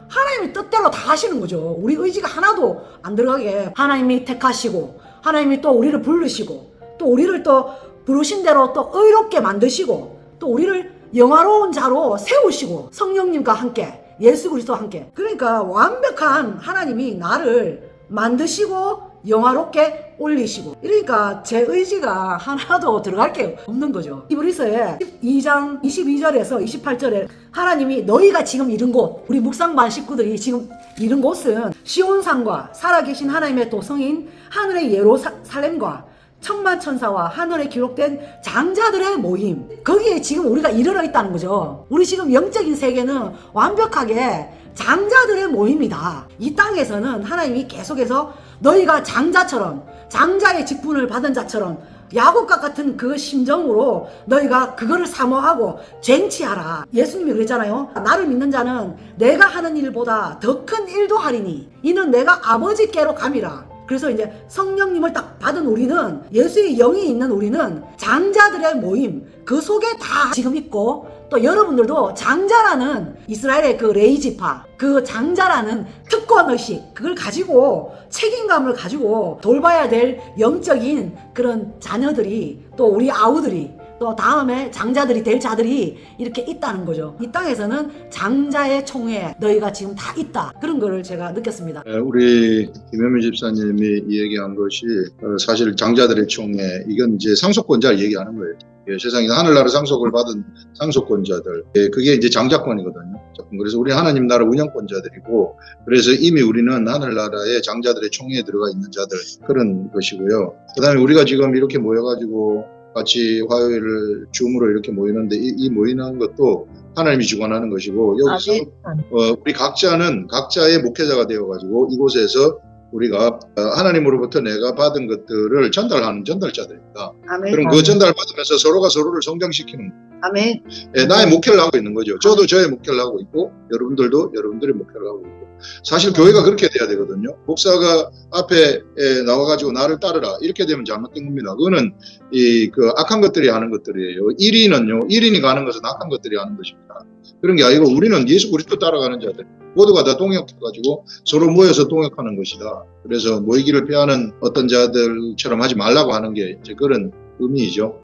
하나님의 뜻대로 다 하시는 거죠. 우리 의지가 하나도 안 들어가게 하나님이 택하시고 하나님이 또 우리를 부르시고 또 우리를 또 부르신 대로 또 의롭게 만드시고 또 우리를 영화로운 자로 세우시고 성령님과 함께 예수 그리스도와 함께. 그러니까 완벽한 하나님이 나를 만드시고 영화롭게 올리시고. 그러니까 제 의지가 하나도 들어갈 게 없는 거죠. 히브리서에 12장 22절에서 28절에 하나님이 너희가 지금 이른 곳, 우리 묵상반 식구들이 지금 이른 곳은 시온산과 살아계신 하나님의 도성인 하늘의 예루살렘과 천만천사와 하늘에 기록된 장자들의 모임, 거기에 지금 우리가 이르러 있다는 거죠. 우리 지금 영적인 세계는 완벽하게 장자들의 모임이다. 이 땅에서는 하나님이 계속해서 너희가 장자처럼, 장자의 직분을 받은 자처럼 야곱과 같은 그 심정으로 너희가 그거를 사모하고 쟁취하라. 예수님이 그랬잖아요. 나를 믿는 자는 내가 하는 일보다 더 큰 일도 하리니 이는 내가 아버지께로 감이라. 그래서 이제 성령님을 딱 받은 우리는, 예수의 영이 있는 우리는 장자들의 모임 그 속에 다 지금 있고, 또 여러분들도 장자라는 이스라엘의 그 레이지파, 그 장자라는 특권의식, 그걸 가지고 책임감을 가지고 돌봐야 될 영적인 그런 자녀들이, 또 우리 아우들이, 또 다음에 장자들이 될 자들이 이렇게 있다는 거죠. 이 땅에서는 장자의 총에 너희가 지금 다 있다. 그런 거를 제가 느꼈습니다. 우리 김현미 집사님이 얘기한 것이 사실 장자들의 총회, 이건 이제 상속권자를 얘기하는 거예요. 세상에 하늘나라 상속을 받은 상속권자들, 그게 이제 장자권이거든요. 그래서 우리 하나님 나라 운영권자들이고, 그래서 이미 우리는 하늘나라의 장자들의 총회에 들어가 있는 자들, 그런 것이고요. 그 다음에 우리가 지금 이렇게 모여가지고 같이 화요일을 줌으로 이렇게 모이는데, 이 모이는 것도 하나님이 주관하는 것이고, 여기서 우리 각자는 각자의 목회자가 되어가지고 이곳에서 우리가 하나님으로부터 내가 받은 것들을 전달하는 전달자들입니다. 아멘. 그럼 그 전달받으면서 서로가 서로를 성장시키는 거예요. 아멘. 나의 목회를 하고 있는 거죠. 저도 저의 목회를 하고 있고, 여러분들도 여러분들의 목회를 하고 있고. 사실 교회가 그렇게 돼야 되거든요. 목사가 앞에 나와가지고 나를 따르라, 이렇게 되면 잘못된 겁니다. 그거는 그 악한 것들이 하는 것들이에요. 1인이 가는 것은 악한 것들이 하는 것입니다. 그런 게 아니고 우리는 예수 그리스도 따라가는 자들, 모두가 다 동역해가지고 서로 모여서 동역하는 것이다. 그래서 모이기를 피하는 어떤 자들처럼 하지 말라고 하는 게 이제 그런 의미이죠.